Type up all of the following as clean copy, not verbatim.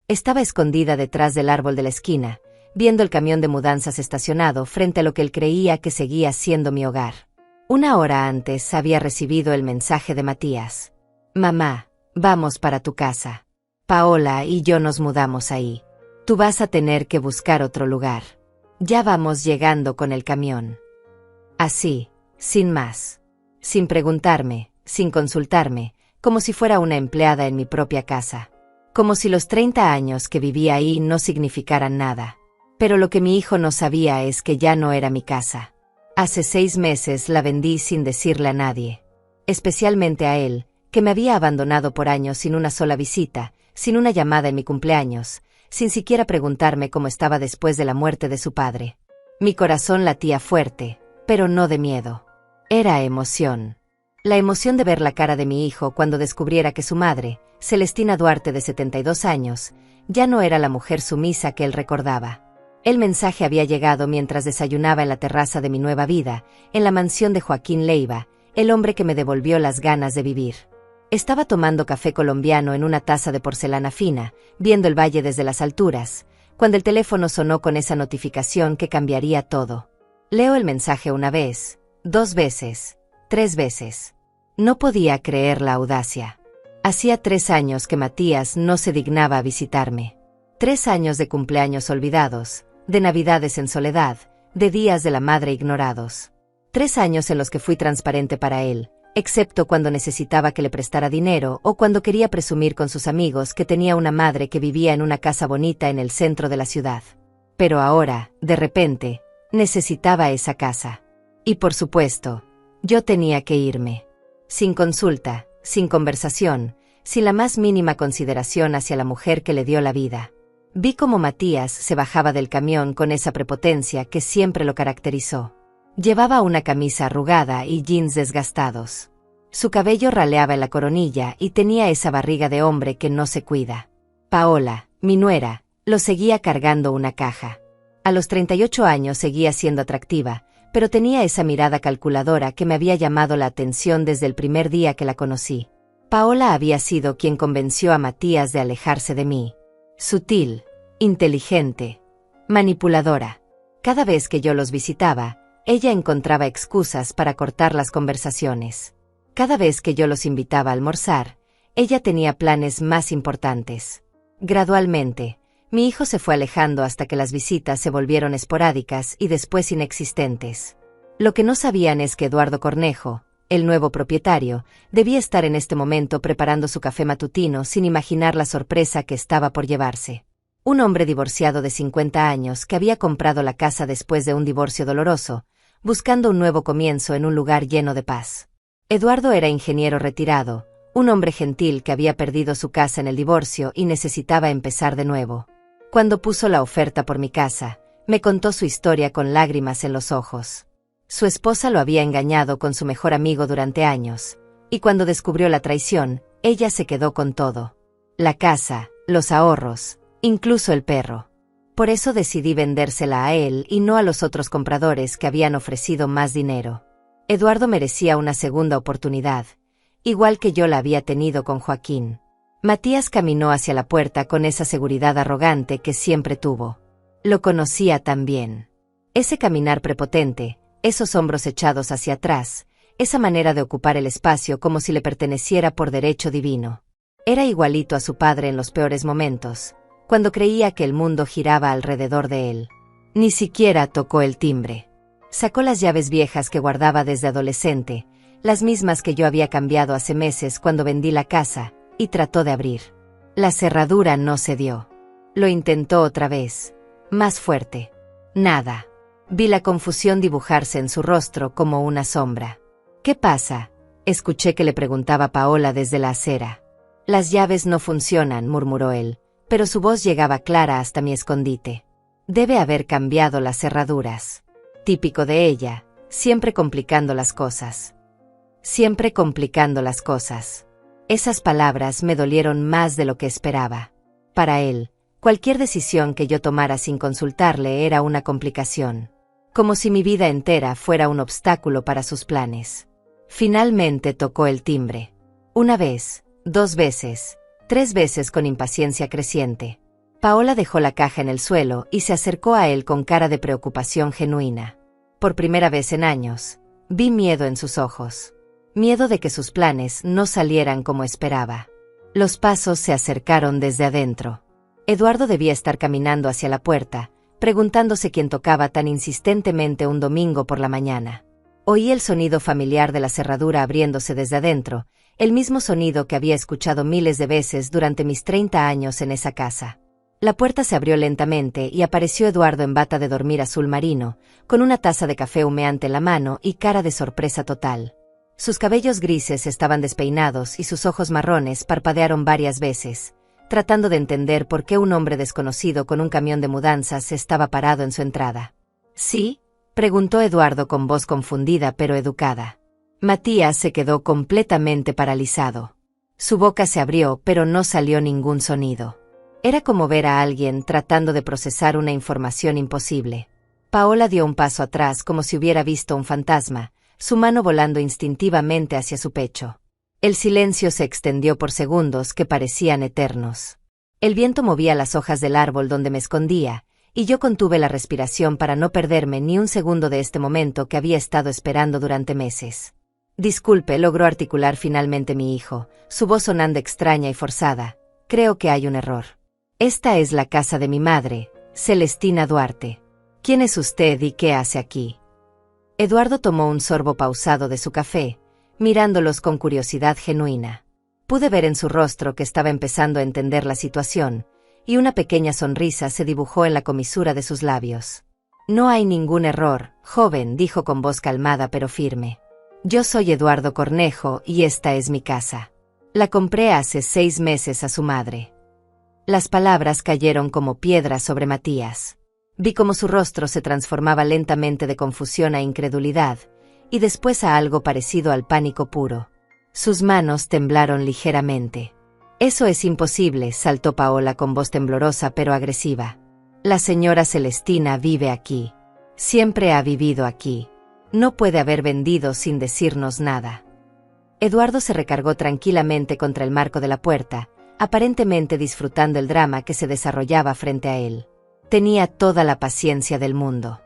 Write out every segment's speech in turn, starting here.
Estaba escondida detrás del árbol de la esquina, viendo el camión de mudanzas estacionado frente a lo que él creía que seguía siendo mi hogar. Una hora antes había recibido el mensaje de Matías. Mamá, vamos para tu casa. Paola y yo nos mudamos ahí. Tú vas a tener que buscar otro lugar. Ya vamos llegando con el camión. Así, sin más. Sin preguntarme, sin consultarme, como si fuera una empleada en mi propia casa. Como si los 30 años que vivía ahí no significaran nada. Pero lo que mi hijo no sabía es que ya no era mi casa. Hace 6 meses la vendí sin decirle a nadie. Especialmente a él, que me había abandonado por años sin una sola visita, sin una llamada en mi cumpleaños, sin siquiera preguntarme cómo estaba después de la muerte de su padre. Mi corazón latía fuerte, pero no de miedo. Era emoción. La emoción de ver la cara de mi hijo cuando descubriera que su madre, Celestina Duarte de 72 años, ya no era la mujer sumisa que él recordaba. El mensaje había llegado mientras desayunaba en la terraza de mi nueva vida, en la mansión de Joaquín Leiva, el hombre que me devolvió las ganas de vivir. Estaba tomando café colombiano en una taza de porcelana fina, viendo el valle desde las alturas, cuando el teléfono sonó con esa notificación que cambiaría todo. Leo el mensaje una vez, 2 veces, 3 veces. No podía creer la audacia. Hacía 3 años que Matías no se dignaba a visitarme. 3 años de cumpleaños olvidados, de navidades en soledad, de días de la madre ignorados. 3 años en los que fui transparente para él, excepto cuando necesitaba que le prestara dinero o cuando quería presumir con sus amigos que tenía una madre que vivía en una casa bonita en el centro de la ciudad. Pero ahora, de repente, necesitaba esa casa. Y por supuesto, yo tenía que irme. Sin consulta, sin conversación, sin la más mínima consideración hacia la mujer que le dio la vida. Vi cómo Matías se bajaba del camión con esa prepotencia que siempre lo caracterizó. Llevaba una camisa arrugada y jeans desgastados. Su cabello raleaba en la coronilla y tenía esa barriga de hombre que no se cuida. Paola, mi nuera, lo seguía cargando una caja. A los 38 años seguía siendo atractiva, pero tenía esa mirada calculadora que me había llamado la atención desde el primer día que la conocí. Paola había sido quien convenció a Matías de alejarse de mí. Sutil, inteligente, manipuladora. Cada vez que yo los visitaba, ella encontraba excusas para cortar las conversaciones. Cada vez que yo los invitaba a almorzar, ella tenía planes más importantes. Gradualmente, mi hijo se fue alejando hasta que las visitas se volvieron esporádicas y después inexistentes. Lo que no sabían es que Eduardo Cornejo, el nuevo propietario, debía estar en este momento preparando su café matutino sin imaginar la sorpresa que estaba por llevarse. Un hombre divorciado de 50 años que había comprado la casa después de un divorcio doloroso, buscando un nuevo comienzo en un lugar lleno de paz. Eduardo era ingeniero retirado, un hombre gentil que había perdido su casa en el divorcio y necesitaba empezar de nuevo. Cuando puso la oferta por mi casa, me contó su historia con lágrimas en los ojos. Su esposa lo había engañado con su mejor amigo durante años, y cuando descubrió la traición, ella se quedó con todo. La casa, los ahorros, incluso el perro. Por eso decidí vendérsela a él y no a los otros compradores que habían ofrecido más dinero. Eduardo merecía una segunda oportunidad, igual que yo la había tenido con Joaquín. Matías caminó hacia la puerta con esa seguridad arrogante que siempre tuvo. Lo conocía tan bien. Ese caminar prepotente, esos hombros echados hacia atrás, esa manera de ocupar el espacio como si le perteneciera por derecho divino. Era igualito a su padre en los peores momentos, cuando creía que el mundo giraba alrededor de él. Ni siquiera tocó el timbre. Sacó las llaves viejas que guardaba desde adolescente, las mismas que yo había cambiado hace meses cuando vendí la casa, y trató de abrir. La cerradura no cedió. Lo intentó otra vez, más fuerte. Nada. Vi la confusión dibujarse en su rostro como una sombra. ¿Qué pasa?, escuché que le preguntaba Paola desde la acera. Las llaves no funcionan, murmuró él, pero su voz llegaba clara hasta mi escondite. Debe haber cambiado las cerraduras. Típico de ella, siempre complicando las cosas. Siempre complicando las cosas. Esas palabras me dolieron más de lo que esperaba. Para él, cualquier decisión que yo tomara sin consultarle era una complicación. Como si mi vida entera fuera un obstáculo para sus planes. Finalmente tocó el timbre. 1 vez, 2 veces, 3 veces con impaciencia creciente. Paola dejó la caja en el suelo y se acercó a él con cara de preocupación genuina. Por primera vez en años, vi miedo en sus ojos. Miedo de que sus planes no salieran como esperaba. Los pasos se acercaron desde adentro. Eduardo debía estar caminando hacia la puerta, preguntándose quién tocaba tan insistentemente un domingo por la mañana. Oí el sonido familiar de la cerradura abriéndose desde adentro, el mismo sonido que había escuchado miles de veces durante mis 30 años en esa casa. La puerta se abrió lentamente y apareció Eduardo en bata de dormir azul marino, con una taza de café humeante en la mano y cara de sorpresa total. Sus cabellos grises estaban despeinados y sus ojos marrones parpadearon varias veces, tratando de entender por qué un hombre desconocido con un camión de mudanzas estaba parado en su entrada. ¿Sí?, preguntó Eduardo con voz confundida pero educada. Matías se quedó completamente paralizado. Su boca se abrió pero no salió ningún sonido. Era como ver a alguien tratando de procesar una información imposible. Paola dio un paso atrás como si hubiera visto un fantasma, su mano volando instintivamente hacia su pecho. El silencio se extendió por segundos que parecían eternos. El viento movía las hojas del árbol donde me escondía, y yo contuve la respiración para no perderme ni un segundo de este momento que había estado esperando durante meses. Disculpe, logró articular finalmente mi hijo, su voz sonando extraña y forzada. Creo que hay un error. Esta es la casa de mi madre, Celestina Duarte. ¿Quién es usted y qué hace aquí? Eduardo tomó un sorbo pausado de su café, mirándolos con curiosidad genuina. Pude ver en su rostro que estaba empezando a entender la situación, y una pequeña sonrisa se dibujó en la comisura de sus labios. No hay ningún error, joven, dijo con voz calmada pero firme. Yo soy Eduardo Cornejo y esta es mi casa. La compré hace 6 meses a su madre. Las palabras cayeron como piedras sobre Matías. Vi cómo su rostro se transformaba lentamente de confusión a incredulidad, y después a algo parecido al pánico puro. Sus manos temblaron ligeramente. Eso es imposible, saltó Paola con voz temblorosa pero agresiva. La señora Celestina vive aquí. Siempre ha vivido aquí. No puede haber vendido sin decirnos nada. Eduardo se recargó tranquilamente contra el marco de la puerta, aparentemente disfrutando el drama que se desarrollaba frente a él. Tenía toda la paciencia del mundo.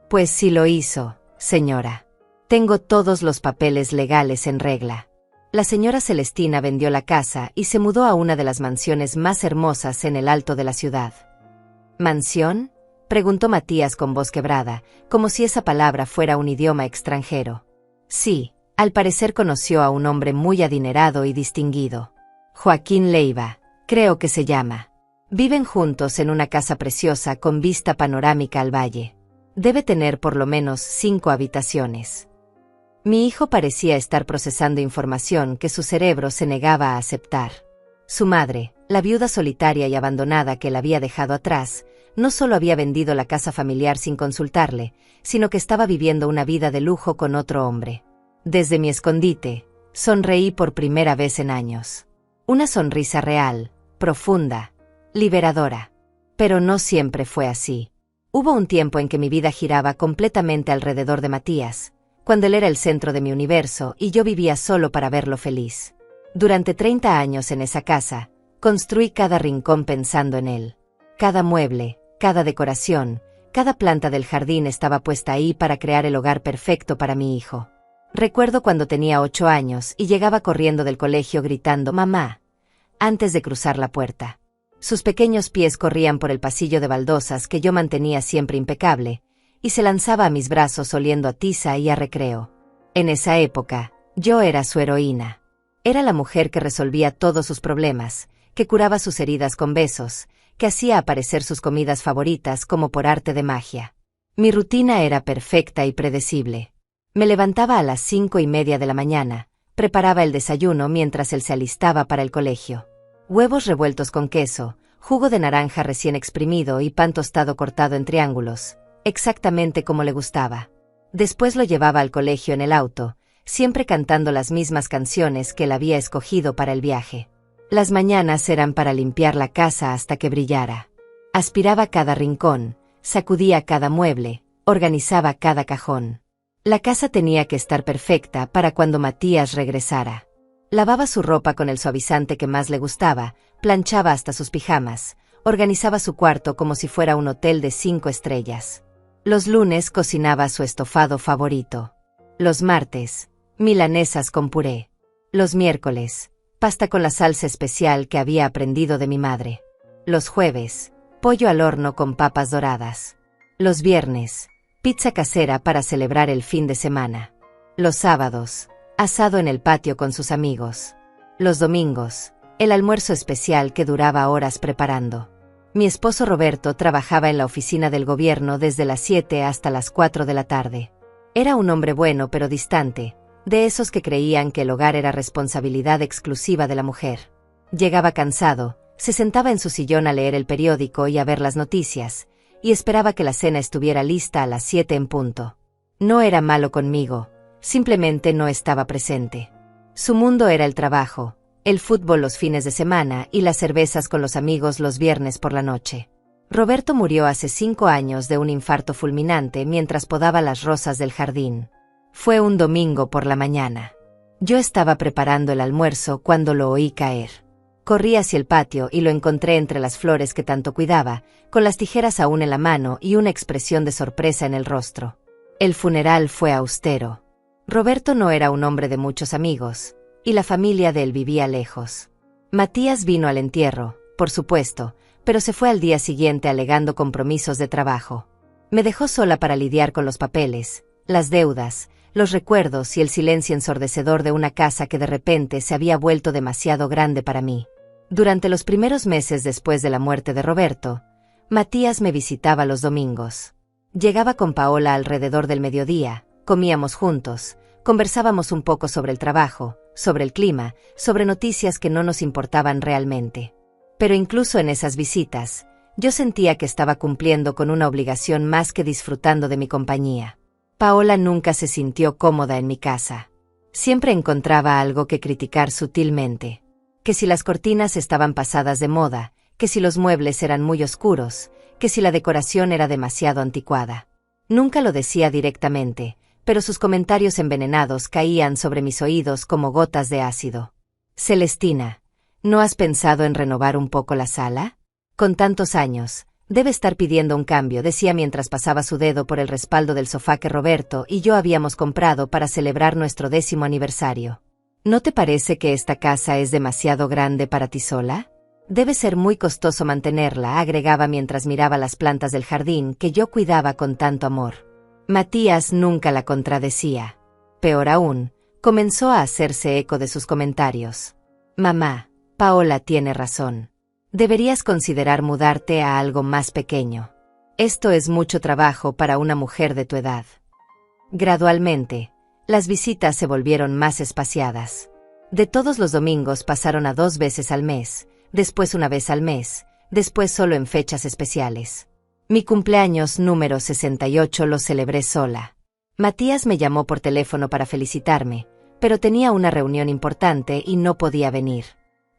Pues sí lo hizo, señora. Tengo todos los papeles legales en regla. La señora Celestina vendió la casa y se mudó a una de las mansiones más hermosas en el alto de la ciudad. ¿Mansión?, preguntó Matías con voz quebrada, como si esa palabra fuera un idioma extranjero. Sí, al parecer conoció a un hombre muy adinerado y distinguido. Joaquín Leiva, creo que se llama. Viven juntos en una casa preciosa con vista panorámica al valle. Debe tener por lo menos 5 habitaciones. Mi hijo parecía estar procesando información que su cerebro se negaba a aceptar. Su madre, la viuda solitaria y abandonada que la había dejado atrás, no solo había vendido la casa familiar sin consultarle, sino que estaba viviendo una vida de lujo con otro hombre. Desde mi escondite, sonreí por primera vez en años. Una sonrisa real, profunda, liberadora. Pero no siempre fue así. Hubo un tiempo en que mi vida giraba completamente alrededor de Matías, cuando él era el centro de mi universo y yo vivía solo para verlo feliz. Durante 30 años en esa casa, construí cada rincón pensando en él. Cada mueble, cada decoración, cada planta del jardín estaba puesta ahí para crear el hogar perfecto para mi hijo. Recuerdo cuando tenía 8 años y llegaba corriendo del colegio gritando «¡Mamá!» antes de cruzar la puerta. Sus pequeños pies corrían por el pasillo de baldosas que yo mantenía siempre impecable, y se lanzaba a mis brazos oliendo a tiza y a recreo. En esa época, yo era su heroína. Era la mujer que resolvía todos sus problemas, que curaba sus heridas con besos, que hacía aparecer sus comidas favoritas como por arte de magia. Mi rutina era perfecta y predecible. Me levantaba a las 5:30 de la mañana, preparaba el desayuno mientras él se alistaba para el colegio. Huevos revueltos con queso, jugo de naranja recién exprimido y pan tostado cortado en triángulos, exactamente como le gustaba. Después lo llevaba al colegio en el auto, siempre cantando las mismas canciones que él había escogido para el viaje. Las mañanas eran para limpiar la casa hasta que brillara. Aspiraba cada rincón, sacudía cada mueble, organizaba cada cajón. La casa tenía que estar perfecta para cuando Matías regresara. Lavaba su ropa con el suavizante que más le gustaba, planchaba hasta sus pijamas, Organizaba su cuarto como si fuera un hotel de 5 estrellas. Los lunes cocinaba su estofado favorito. Los martes, milanesas con puré. Los miércoles, pasta con la salsa especial que había aprendido de mi madre. Los jueves, pollo al horno con papas doradas. Los viernes, pizza casera para celebrar el fin de semana. Los sábados, asado en el patio con sus amigos. Los domingos, el almuerzo especial que duraba horas preparando. Mi esposo Roberto trabajaba en la oficina del gobierno desde las 7 hasta las 4 de la tarde. Era un hombre bueno pero distante, de esos que creían que el hogar era responsabilidad exclusiva de la mujer. Llegaba cansado, se sentaba en su sillón a leer el periódico y a ver las noticias, y esperaba que la cena estuviera lista a las 7 en punto. No era malo conmigo, simplemente no estaba presente. Su mundo era el trabajo, el fútbol los fines de semana y las cervezas con los amigos los viernes por la noche. Roberto murió hace 5 años de un infarto fulminante mientras podaba las rosas del jardín. Fue un domingo por la mañana. Yo estaba preparando el almuerzo cuando lo oí caer. Corrí hacia el patio y lo encontré entre las flores que tanto cuidaba, con las tijeras aún en la mano y una expresión de sorpresa en el rostro. El funeral fue austero. Roberto no era un hombre de muchos amigos, y la familia de él vivía lejos. Matías vino al entierro, por supuesto, pero se fue al día siguiente alegando compromisos de trabajo. Me dejó sola para lidiar con los papeles, las deudas, los recuerdos y el silencio ensordecedor de una casa que de repente se había vuelto demasiado grande para mí. Durante los primeros meses después de la muerte de Roberto, Matías me visitaba los domingos. Llegaba con Paola alrededor del mediodía, comíamos juntos, conversábamos un poco sobre el trabajo, sobre el clima, sobre noticias que no nos importaban realmente. Pero incluso en esas visitas, yo sentía que estaba cumpliendo con una obligación más que disfrutando de mi compañía. Paola nunca se sintió cómoda en mi casa. Siempre encontraba algo que criticar sutilmente. Que si las cortinas estaban pasadas de moda, que si los muebles eran muy oscuros, que si la decoración era demasiado anticuada. Nunca lo decía directamente, pero sus comentarios envenenados caían sobre mis oídos como gotas de ácido. Celestina, ¿no has pensado en renovar un poco la sala? Con tantos años, debe estar pidiendo un cambio, decía mientras pasaba su dedo por el respaldo del sofá que Roberto y yo habíamos comprado para celebrar nuestro 10º aniversario. ¿No te parece que esta casa es demasiado grande para ti sola? Debe ser muy costoso mantenerla, agregaba mientras miraba las plantas del jardín que yo cuidaba con tanto amor. Matías nunca la contradecía. Peor aún, comenzó a hacerse eco de sus comentarios. Mamá, Paola tiene razón. Deberías considerar mudarte a algo más pequeño. Esto es mucho trabajo para una mujer de tu edad. Gradualmente, las visitas se volvieron más espaciadas. De todos los domingos pasaron a 2 veces al mes, después una vez al mes, después solo en fechas especiales. Mi cumpleaños número 68 lo celebré sola. Matías me llamó por teléfono para felicitarme, pero tenía una reunión importante y no podía venir.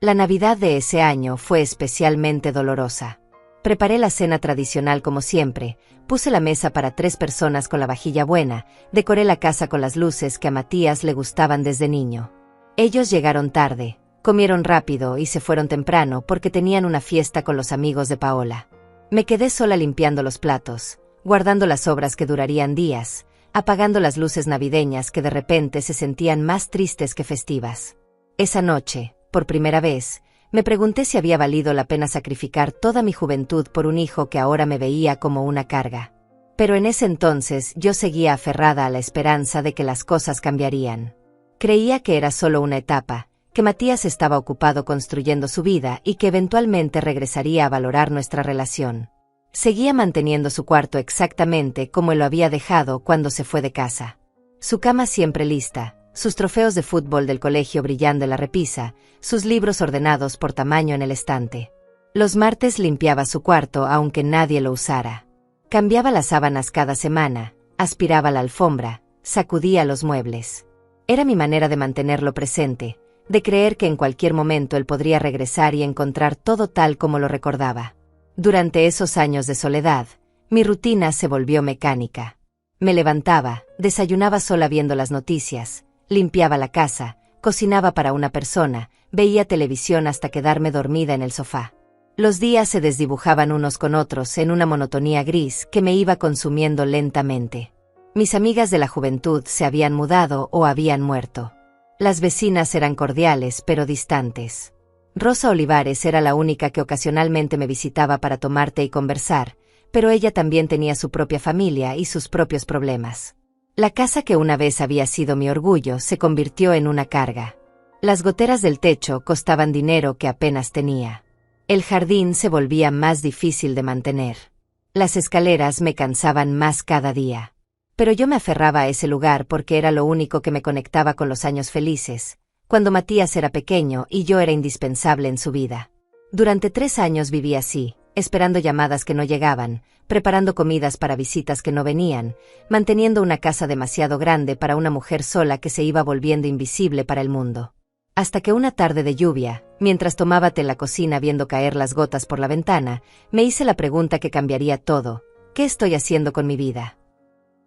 La Navidad de ese año fue especialmente dolorosa. Preparé la cena tradicional como siempre, puse la mesa para 3 personas con la vajilla buena, decoré la casa con las luces que a Matías le gustaban desde niño. Ellos llegaron tarde, comieron rápido y se fueron temprano porque tenían una fiesta con los amigos de Paola. Me quedé sola limpiando los platos, guardando las sobras que durarían días, apagando las luces navideñas que de repente se sentían más tristes que festivas. Esa noche, por primera vez, me pregunté si había valido la pena sacrificar toda mi juventud por un hijo que ahora me veía como una carga. Pero en ese entonces yo seguía aferrada a la esperanza de que las cosas cambiarían. Creía que era solo una etapa, que Matías estaba ocupado construyendo su vida y que eventualmente regresaría a valorar nuestra relación. Seguía manteniendo su cuarto exactamente como él lo había dejado cuando se fue de casa. Su cama siempre lista, sus trofeos de fútbol del colegio brillando en la repisa, sus libros ordenados por tamaño en el estante. Los martes limpiaba su cuarto aunque nadie lo usara. Cambiaba las sábanas cada semana, aspiraba la alfombra, sacudía los muebles. Era mi manera de mantenerlo presente, de creer que en cualquier momento él podría regresar y encontrar todo tal como lo recordaba. Durante esos años de soledad, mi rutina se volvió mecánica. Me levantaba, desayunaba sola viendo las noticias, limpiaba la casa, cocinaba para una persona, veía televisión hasta quedarme dormida en el sofá. Los días se desdibujaban unos con otros en una monotonía gris que me iba consumiendo lentamente. Mis amigas de la juventud se habían mudado o habían muerto. Las vecinas eran cordiales pero distantes. Rosa Olivares era la única que ocasionalmente me visitaba para tomar té y conversar, pero ella también tenía su propia familia y sus propios problemas. La casa que una vez había sido mi orgullo se convirtió en una carga. Las goteras del techo costaban dinero que apenas tenía. El jardín se volvía más difícil de mantener. Las escaleras me cansaban más cada día. Pero yo me aferraba a ese lugar porque era lo único que me conectaba con los años felices, cuando Matías era pequeño y yo era indispensable en su vida. Durante 3 años viví así, esperando llamadas que no llegaban, preparando comidas para visitas que no venían, manteniendo una casa demasiado grande para una mujer sola que se iba volviendo invisible para el mundo. Hasta que una tarde de lluvia, mientras tomaba té en la cocina viendo caer las gotas por la ventana, me hice la pregunta que cambiaría todo: ¿qué estoy haciendo con mi vida?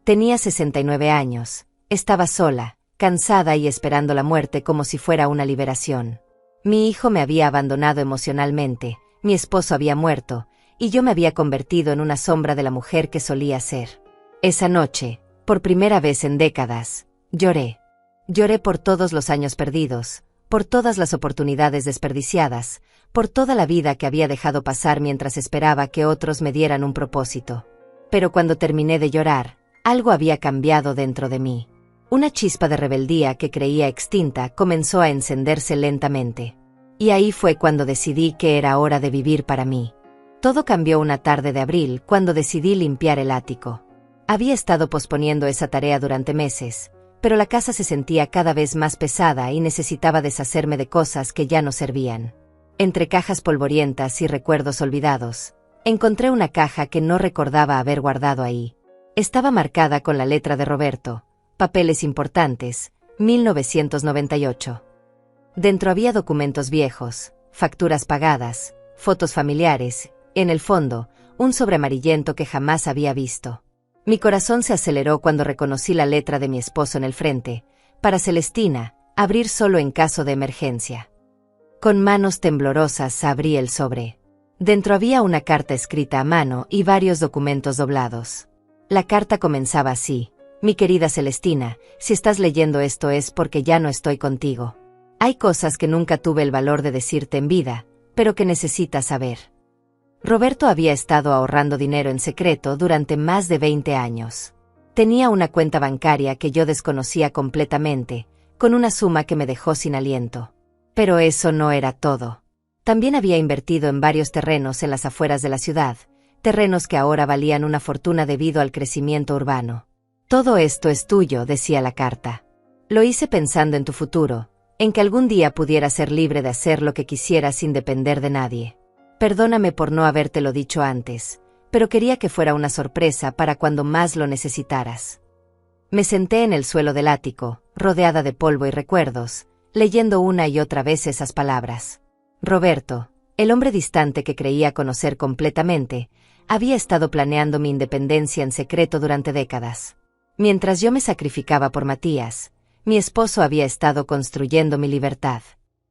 Tenía 69 años, estaba sola, cansada y esperando la muerte como si fuera una liberación. Mi hijo me había abandonado emocionalmente, mi esposo había muerto, y yo me había convertido en una sombra de la mujer que solía ser. Esa noche, por primera vez en décadas, lloré. Lloré por todos los años perdidos, por todas las oportunidades desperdiciadas, por toda la vida que había dejado pasar mientras esperaba que otros me dieran un propósito. Pero cuando terminé de llorar, algo había cambiado dentro de mí. Una chispa de rebeldía que creía extinta comenzó a encenderse lentamente. Y ahí fue cuando decidí que era hora de vivir para mí. Todo cambió una tarde de abril cuando decidí limpiar el ático. Había estado posponiendo esa tarea durante meses, pero la casa se sentía cada vez más pesada y necesitaba deshacerme de cosas que ya no servían. Entre cajas polvorientas y recuerdos olvidados, encontré una caja que no recordaba haber guardado ahí. Estaba marcada con la letra de Roberto, papeles importantes, 1998. Dentro había documentos viejos, facturas pagadas, fotos familiares, en el fondo, un sobre amarillento que jamás había visto. Mi corazón se aceleró cuando reconocí la letra de mi esposo en el frente: para Celestina, abrir solo en caso de emergencia. Con manos temblorosas abrí el sobre. Dentro había una carta escrita a mano y varios documentos doblados. La carta comenzaba así: mi querida Celestina, si estás leyendo esto es porque ya no estoy contigo. Hay cosas que nunca tuve el valor de decirte en vida, pero que necesitas saber. Roberto había estado ahorrando dinero en secreto durante más de 20 años. Tenía una cuenta bancaria que yo desconocía completamente, con una suma que me dejó sin aliento. Pero eso no era todo. También había invertido en varios terrenos en las afueras de la ciudad, terrenos que ahora valían una fortuna debido al crecimiento urbano. Todo esto es tuyo, decía la carta. Lo hice pensando en tu futuro, en que algún día pudiera ser libre de hacer lo que quisiera sin depender de nadie. Perdóname por no habértelo dicho antes, pero quería que fuera una sorpresa para cuando más lo necesitaras. Me senté en el suelo del ático, rodeada de polvo y recuerdos, leyendo una y otra vez esas palabras. Roberto, el hombre distante que creía conocer completamente, había estado planeando mi independencia en secreto durante décadas. Mientras yo me sacrificaba por Matías, mi esposo había estado construyendo mi libertad.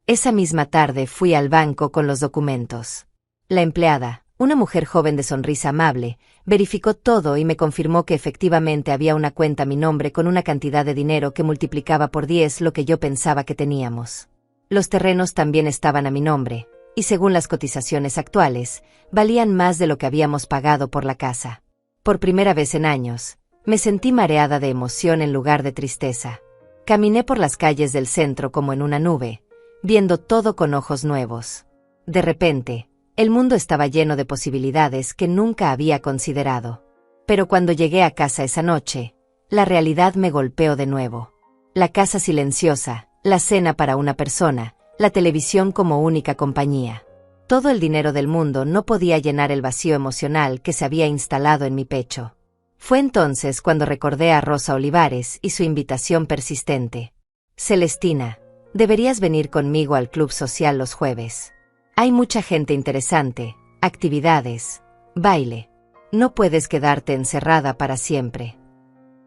Esa misma tarde fui al banco con los documentos. La empleada, una mujer joven de sonrisa amable, verificó todo y me confirmó que efectivamente había una cuenta a mi nombre con una cantidad de dinero que multiplicaba por 10 lo que yo pensaba que teníamos. Los terrenos también estaban a mi nombre, y según las cotizaciones actuales, valían más de lo que habíamos pagado por la casa. Por primera vez en años, me sentí mareada de emoción en lugar de tristeza. Caminé por las calles del centro como en una nube, viendo todo con ojos nuevos. De repente, el mundo estaba lleno de posibilidades que nunca había considerado. Pero cuando llegué a casa esa noche, la realidad me golpeó de nuevo. La casa silenciosa, la cena para una persona, la televisión como única compañía. Todo el dinero del mundo no podía llenar el vacío emocional que se había instalado en mi pecho. Fue entonces cuando recordé a Rosa Olivares y su invitación persistente. Celestina, deberías venir conmigo al club social los jueves. Hay mucha gente interesante, actividades, baile. No puedes quedarte encerrada para siempre.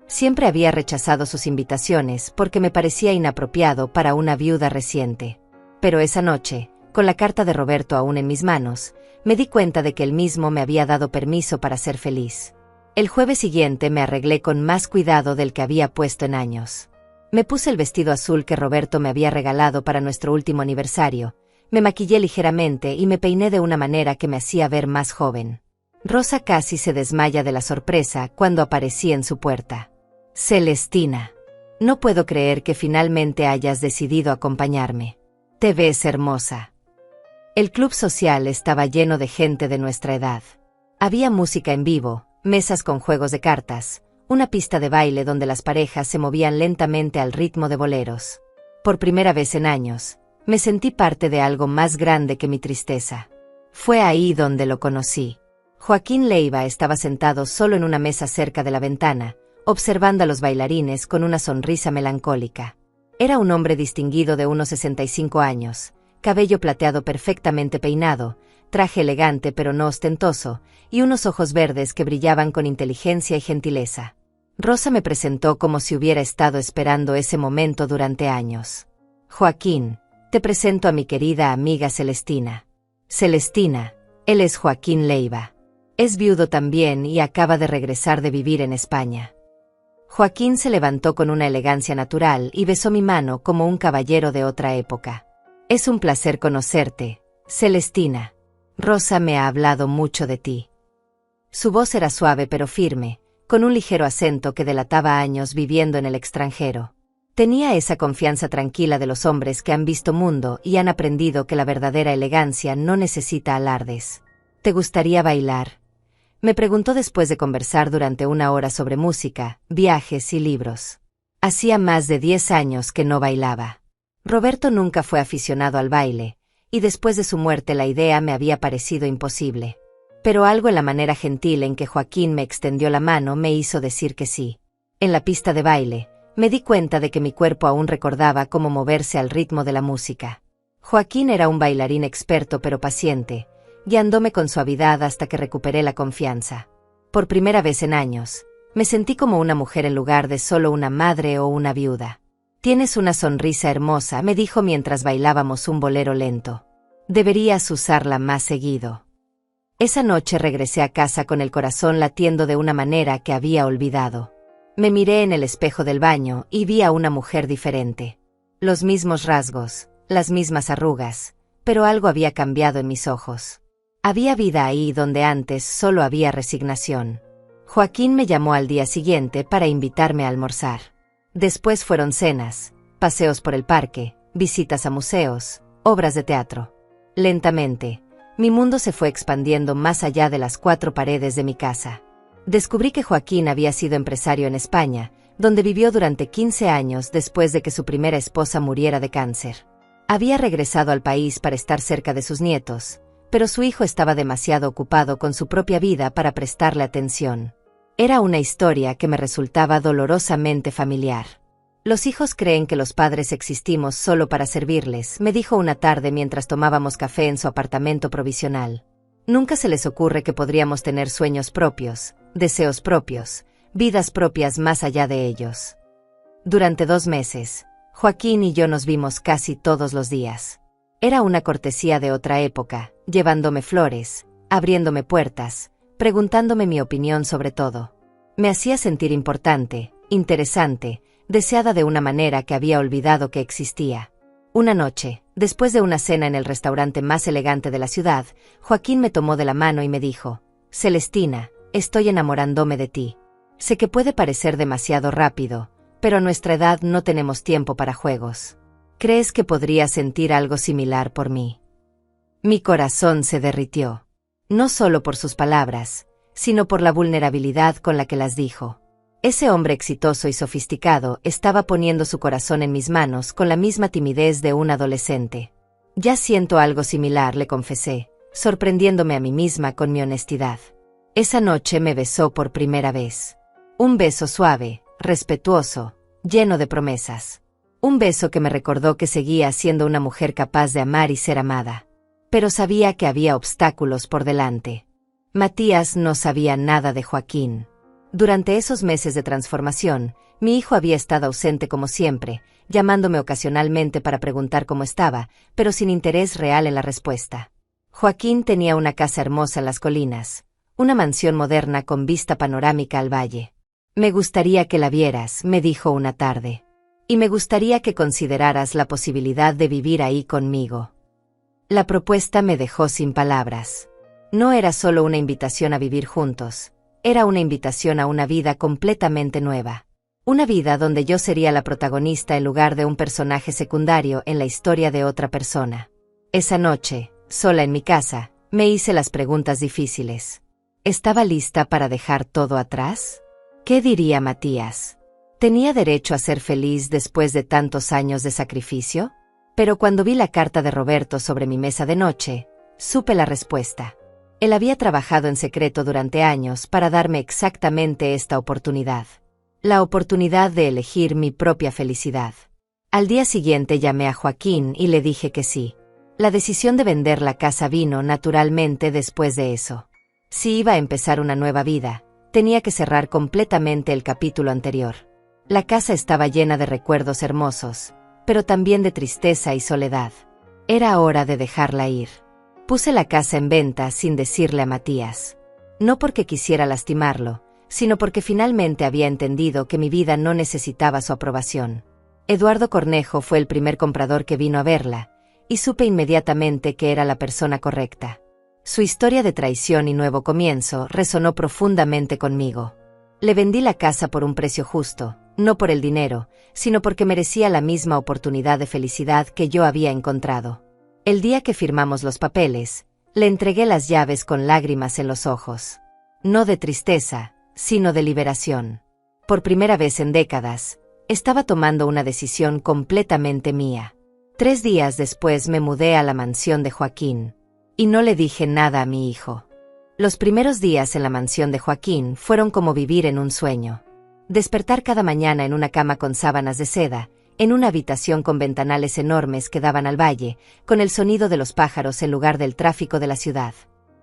Siempre había rechazado sus invitaciones porque me parecía inapropiado para una viuda reciente. Pero esa noche, Con la carta de Roberto aún en mis manos, me di cuenta de que él mismo me había dado permiso para ser feliz. El jueves siguiente me arreglé con más cuidado del que había puesto en años. Me puse el vestido azul que Roberto me había regalado para nuestro último aniversario, me maquillé ligeramente y me peiné de una manera que me hacía ver más joven. Rosa casi se desmaya de la sorpresa cuando aparecí en su puerta. Celestina, no puedo creer que finalmente hayas decidido acompañarme. Te ves hermosa. El club social estaba lleno de gente de nuestra edad. Había música en vivo, mesas con juegos de cartas, una pista de baile donde las parejas se movían lentamente al ritmo de boleros. Por primera vez en años, me sentí parte de algo más grande que mi tristeza. Fue ahí donde lo conocí. Joaquín Leiva estaba sentado solo en una mesa cerca de la ventana, observando a los bailarines con una sonrisa melancólica. Era un hombre distinguido de unos 65 años, cabello plateado perfectamente peinado, traje elegante pero no ostentoso, y unos ojos verdes que brillaban con inteligencia y gentileza. Rosa me presentó como si hubiera estado esperando ese momento durante años. Joaquín, te presento a mi querida amiga Celestina. Celestina, él es Joaquín Leiva. Es viudo también y acaba de regresar de vivir en España. Joaquín se levantó con una elegancia natural y besó mi mano como un caballero de otra época. Es un placer conocerte, Celestina. Rosa me ha hablado mucho de ti. Su voz era suave pero firme, con un ligero acento que delataba años viviendo en el extranjero. Tenía esa confianza tranquila de los hombres que han visto mundo y han aprendido que la verdadera elegancia no necesita alardes. ¿Te gustaría bailar? Me preguntó después de conversar durante una hora sobre música, viajes y libros. Hacía más de 10 años que no bailaba. Roberto nunca fue aficionado al baile, y después de su muerte la idea me había parecido imposible. Pero algo en la manera gentil en que Joaquín me extendió la mano me hizo decir que sí. En la pista de baile, me di cuenta de que mi cuerpo aún recordaba cómo moverse al ritmo de la música. Joaquín era un bailarín experto pero paciente, guiándome con suavidad hasta que recuperé la confianza. Por primera vez en años, me sentí como una mujer en lugar de solo una madre o una viuda. Tienes una sonrisa hermosa, me dijo mientras bailábamos un bolero lento. Deberías usarla más seguido. Esa noche regresé a casa con el corazón latiendo de una manera que había olvidado. Me miré en el espejo del baño y vi a una mujer diferente. Los mismos rasgos, las mismas arrugas, pero algo había cambiado en mis ojos. Había vida ahí donde antes solo había resignación. Joaquín me llamó al día siguiente para invitarme a almorzar. Después fueron cenas, paseos por el parque, visitas a museos, obras de teatro. Lentamente, mi mundo se fue expandiendo más allá de las 4 paredes de mi casa. Descubrí que Joaquín había sido empresario en España, donde vivió durante 15 años después de que su primera esposa muriera de cáncer. Había regresado al país para estar cerca de sus nietos, pero su hijo estaba demasiado ocupado con su propia vida para prestarle atención. Era una historia que me resultaba dolorosamente familiar. Los hijos creen que los padres existimos solo para servirles, me dijo una tarde mientras tomábamos café en su apartamento provisional. Nunca se les ocurre que podríamos tener sueños propios, deseos propios, vidas propias más allá de ellos. Durante 2 meses, Joaquín y yo nos vimos casi todos los días. Era una cortesía de otra época, llevándome flores, abriéndome puertas, preguntándome mi opinión sobre todo. Me hacía sentir importante, interesante, deseada de una manera que había olvidado que existía. Una noche, después de una cena en el restaurante más elegante de la ciudad, Joaquín me tomó de la mano y me dijo: Celestina, estoy enamorándome de ti. Sé que puede parecer demasiado rápido, pero a nuestra edad no tenemos tiempo para juegos. ¿Crees que podría sentir algo similar por mí? Mi corazón se derritió. No solo por sus palabras, sino por la vulnerabilidad con la que las dijo. Ese hombre exitoso y sofisticado estaba poniendo su corazón en mis manos con la misma timidez de un adolescente. Ya siento algo similar, le confesé, sorprendiéndome a mí misma con mi honestidad. Esa noche me besó por primera vez. Un beso suave, respetuoso, lleno de promesas. Un beso que me recordó que seguía siendo una mujer capaz de amar y ser amada. Pero sabía que había obstáculos por delante. Matías no sabía nada de Joaquín. Durante esos meses de transformación, mi hijo había estado ausente como siempre, llamándome ocasionalmente para preguntar cómo estaba, pero sin interés real en la respuesta. Joaquín tenía una casa hermosa en las colinas, una mansión moderna con vista panorámica al valle. Me gustaría que la vieras, me dijo una tarde. Y me gustaría que consideraras la posibilidad de vivir ahí conmigo. La propuesta me dejó sin palabras. No era solo una invitación a vivir juntos, era una invitación a una vida completamente nueva. Una vida donde yo sería la protagonista en lugar de un personaje secundario en la historia de otra persona. Esa noche, sola en mi casa, me hice las preguntas difíciles. ¿Estaba lista para dejar todo atrás? ¿Qué diría Matías? ¿Tenía derecho a ser feliz después de tantos años de sacrificio? Pero cuando vi la carta de Roberto sobre mi mesa de noche, supe la respuesta. Él había trabajado en secreto durante años para darme exactamente esta oportunidad. La oportunidad de elegir mi propia felicidad. Al día siguiente llamé a Joaquín y le dije que sí. La decisión de vender la casa vino naturalmente después de eso. Si iba a empezar una nueva vida, tenía que cerrar completamente el capítulo anterior. La casa estaba llena de recuerdos hermosos, pero también de tristeza y soledad. Era hora de dejarla ir. Puse la casa en venta sin decirle a Matías. No porque quisiera lastimarlo, sino porque finalmente había entendido que mi vida no necesitaba su aprobación. Eduardo Cornejo fue el primer comprador que vino a verla, y supe inmediatamente que era la persona correcta. Su historia de traición y nuevo comienzo resonó profundamente conmigo. Le vendí la casa por un precio justo, no por el dinero, sino porque merecía la misma oportunidad de felicidad que yo había encontrado. El día que firmamos los papeles, le entregué las llaves con lágrimas en los ojos. No de tristeza, sino de liberación. Por primera vez en décadas, estaba tomando una decisión completamente mía. 3 días después me mudé a la mansión de Joaquín. Y no le dije nada a mi hijo. Los primeros días en la mansión de Joaquín fueron como vivir en un sueño. Despertar cada mañana en una cama con sábanas de seda, en una habitación con ventanales enormes que daban al valle, con el sonido de los pájaros en lugar del tráfico de la ciudad.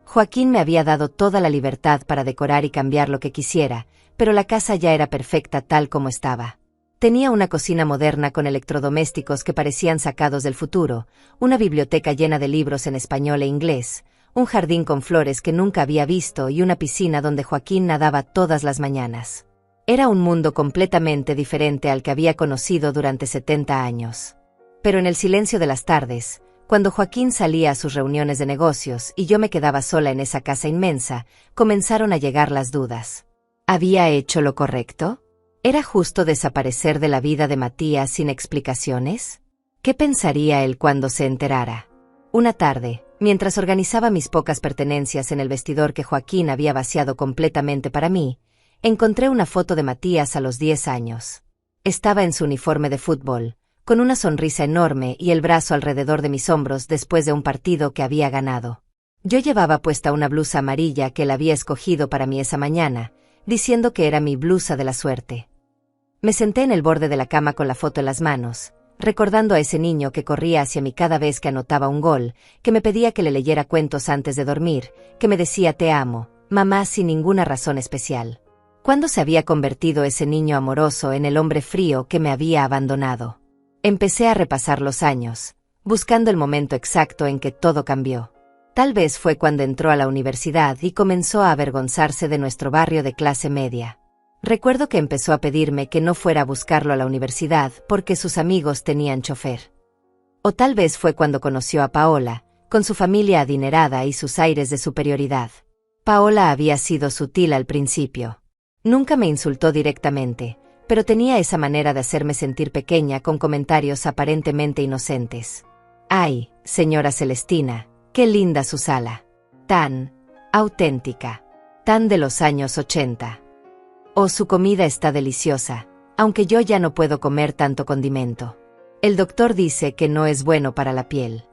Joaquín me había dado toda la libertad para decorar y cambiar lo que quisiera, pero la casa ya era perfecta tal como estaba. Tenía una cocina moderna con electrodomésticos que parecían sacados del futuro, una biblioteca llena de libros en español e inglés, un jardín con flores que nunca había visto y una piscina donde Joaquín nadaba todas las mañanas. Era un mundo completamente diferente al que había conocido durante 70 años. Pero en el silencio de las tardes, cuando Joaquín salía a sus reuniones de negocios y yo me quedaba sola en esa casa inmensa, comenzaron a llegar las dudas. ¿Había hecho lo correcto? ¿Era justo desaparecer de la vida de Matías sin explicaciones? ¿Qué pensaría él cuando se enterara? Una tarde, mientras organizaba mis pocas pertenencias en el vestidor que Joaquín había vaciado completamente para mí, encontré una foto de Matías a los 10 años. Estaba en su uniforme de fútbol, con una sonrisa enorme y el brazo alrededor de mis hombros después de un partido que había ganado. Yo llevaba puesta una blusa amarilla que él había escogido para mí esa mañana, diciendo que era mi blusa de la suerte. Me senté en el borde de la cama con la foto en las manos, recordando a ese niño que corría hacia mí cada vez que anotaba un gol, que me pedía que le leyera cuentos antes de dormir, que me decía te amo, mamá sin ninguna razón especial. ¿Cuándo se había convertido ese niño amoroso en el hombre frío que me había abandonado? Empecé a repasar los años, buscando el momento exacto en que todo cambió. Tal vez fue cuando entró a la universidad y comenzó a avergonzarse de nuestro barrio de clase media. Recuerdo que empezó a pedirme que no fuera a buscarlo a la universidad porque sus amigos tenían chofer. O tal vez fue cuando conoció a Paola, con su familia adinerada y sus aires de superioridad. Paola había sido sutil al principio. Nunca me insultó directamente, pero tenía esa manera de hacerme sentir pequeña con comentarios aparentemente inocentes. «Ay, señora Celestina, qué linda su sala. Tan auténtica. Tan de los años 80. Oh, su comida está deliciosa, aunque yo ya no puedo comer tanto condimento. El doctor dice que no es bueno para la piel».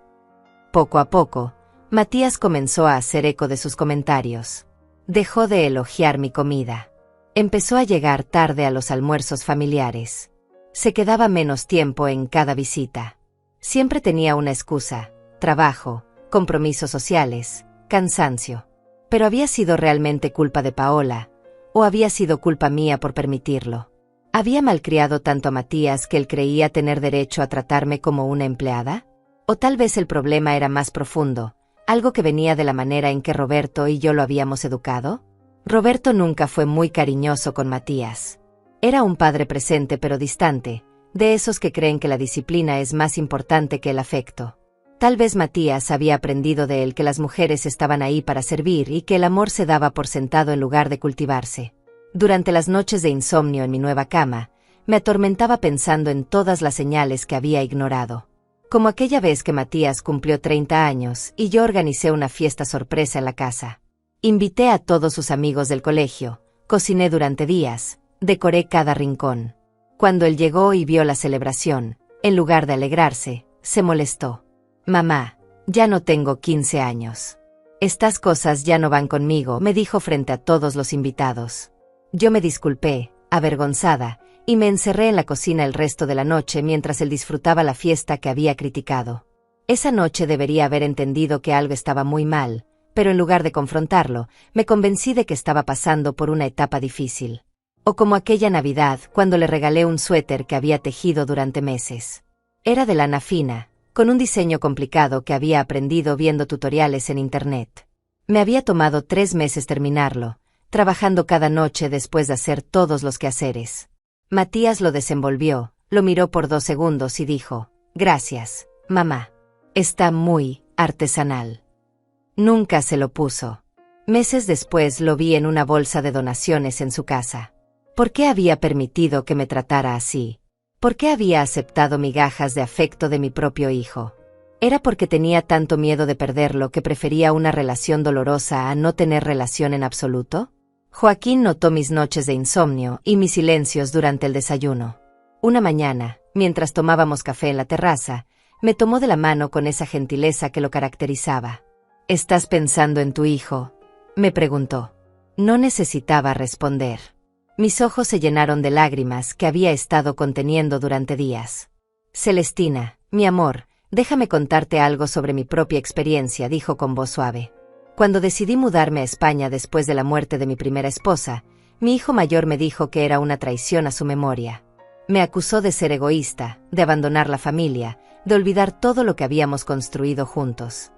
Poco a poco, Matías comenzó a hacer eco de sus comentarios. Dejó de elogiar mi comida. Empezó a llegar tarde a los almuerzos familiares. Se quedaba menos tiempo en cada visita. Siempre tenía una excusa: trabajo, compromisos sociales, cansancio. Pero había sido realmente culpa de Paola, ¿O había sido culpa mía por permitirlo? ¿Había malcriado tanto a Matías que él creía tener derecho a tratarme como una empleada? ¿O tal vez el problema era más profundo, algo que venía de la manera en que Roberto y yo lo habíamos educado? Roberto nunca fue muy cariñoso con Matías. Era un padre presente pero distante, de esos que creen que la disciplina es más importante que el afecto. Tal vez Matías había aprendido de él que las mujeres estaban ahí para servir y que el amor se daba por sentado en lugar de cultivarse. Durante las noches de insomnio en mi nueva cama, me atormentaba pensando en todas las señales que había ignorado. Como aquella vez que Matías cumplió 30 años y yo organicé una fiesta sorpresa en la casa. Invité a todos sus amigos del colegio, cociné durante días, decoré cada rincón. Cuando él llegó y vio la celebración, en lugar de alegrarse, se molestó. «Mamá, ya no tengo 15 años. Estas cosas ya no van conmigo», me dijo frente a todos los invitados. Yo me disculpé, avergonzada, y me encerré en la cocina el resto de la noche mientras él disfrutaba la fiesta que había criticado. Esa noche debería haber entendido que algo estaba muy mal, pero en lugar de confrontarlo, me convencí de que estaba pasando por una etapa difícil. O como aquella Navidad, cuando le regalé un suéter que había tejido durante meses. Era de lana fina, con un diseño complicado que había aprendido viendo tutoriales en internet. Me había tomado 3 meses terminarlo, trabajando cada noche después de hacer todos los quehaceres. Matías lo desenvolvió, lo miró por 2 segundos y dijo: «Gracias, mamá. Está muy artesanal». Nunca se lo puso. Meses después lo vi en una bolsa de donaciones en su casa. ¿Por qué había permitido que me tratara así? ¿Por qué había aceptado migajas de afecto de mi propio hijo? ¿Era porque tenía tanto miedo de perderlo que prefería una relación dolorosa a no tener relación en absoluto? Joaquín notó mis noches de insomnio y mis silencios durante el desayuno. Una mañana, mientras tomábamos café en la terraza, me tomó de la mano con esa gentileza que lo caracterizaba. «¿Estás pensando en tu hijo?», me preguntó. No necesitaba responder. Mis ojos se llenaron de lágrimas que había estado conteniendo durante días. «Celestina, mi amor, déjame contarte algo sobre mi propia experiencia», dijo con voz suave. Cuando decidí mudarme a España después de la muerte de mi primera esposa, mi hijo mayor me dijo que era una traición a su memoria. Me acusó de ser egoísta, de abandonar la familia, de olvidar todo lo que habíamos construido juntos.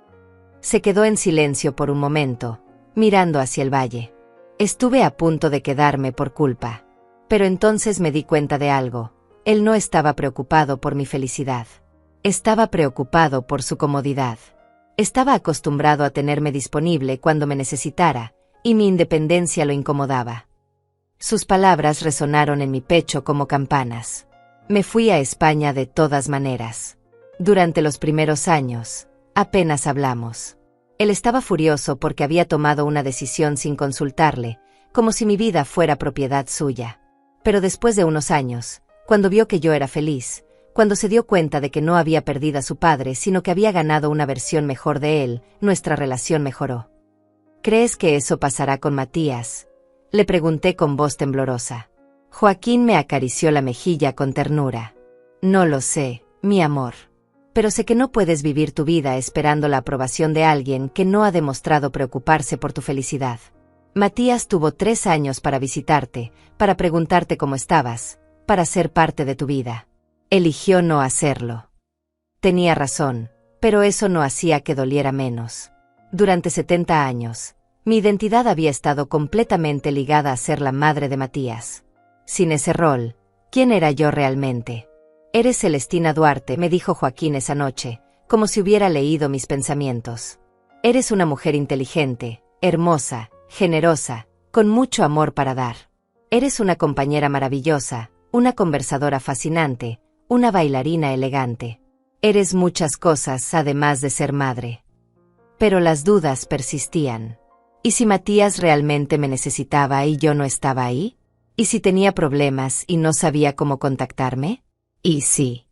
Se quedó en silencio por un momento, mirando hacia el valle. Estuve a punto de quedarme por culpa. Pero entonces me di cuenta de algo. Él no estaba preocupado por mi felicidad. Estaba preocupado por su comodidad. Estaba acostumbrado a tenerme disponible cuando me necesitara, y mi independencia lo incomodaba. Sus palabras resonaron en mi pecho como campanas. Me fui a España de todas maneras. Durante los primeros años, apenas hablamos. Él estaba furioso porque había tomado una decisión sin consultarle, como si mi vida fuera propiedad suya. Pero después de unos años, cuando vio que yo era feliz, cuando se dio cuenta de que no había perdido a su padre sino que había ganado una versión mejor de él, nuestra relación mejoró. «¿Crees que eso pasará con Matías?», le pregunté con voz temblorosa. Joaquín me acarició la mejilla con ternura. «No lo sé, mi amor. Pero sé que no puedes vivir tu vida esperando la aprobación de alguien que no ha demostrado preocuparse por tu felicidad. Matías tuvo 3 años para visitarte, para preguntarte cómo estabas, para ser parte de tu vida. Eligió no hacerlo. Tenía razón, pero eso no hacía que doliera menos. Durante 70 años, mi identidad había estado completamente ligada a ser la madre de Matías. Sin ese rol, ¿quién era yo realmente? «Eres Celestina Duarte», me dijo Joaquín esa noche, como si hubiera leído mis pensamientos. «Eres una mujer inteligente, hermosa, generosa, con mucho amor para dar. Eres una compañera maravillosa, una conversadora fascinante, una bailarina elegante. Eres muchas cosas además de ser madre». Pero las dudas persistían. ¿Y si Matías realmente me necesitaba y yo no estaba ahí? ¿Y si tenía problemas y no sabía cómo contactarme? Y sí.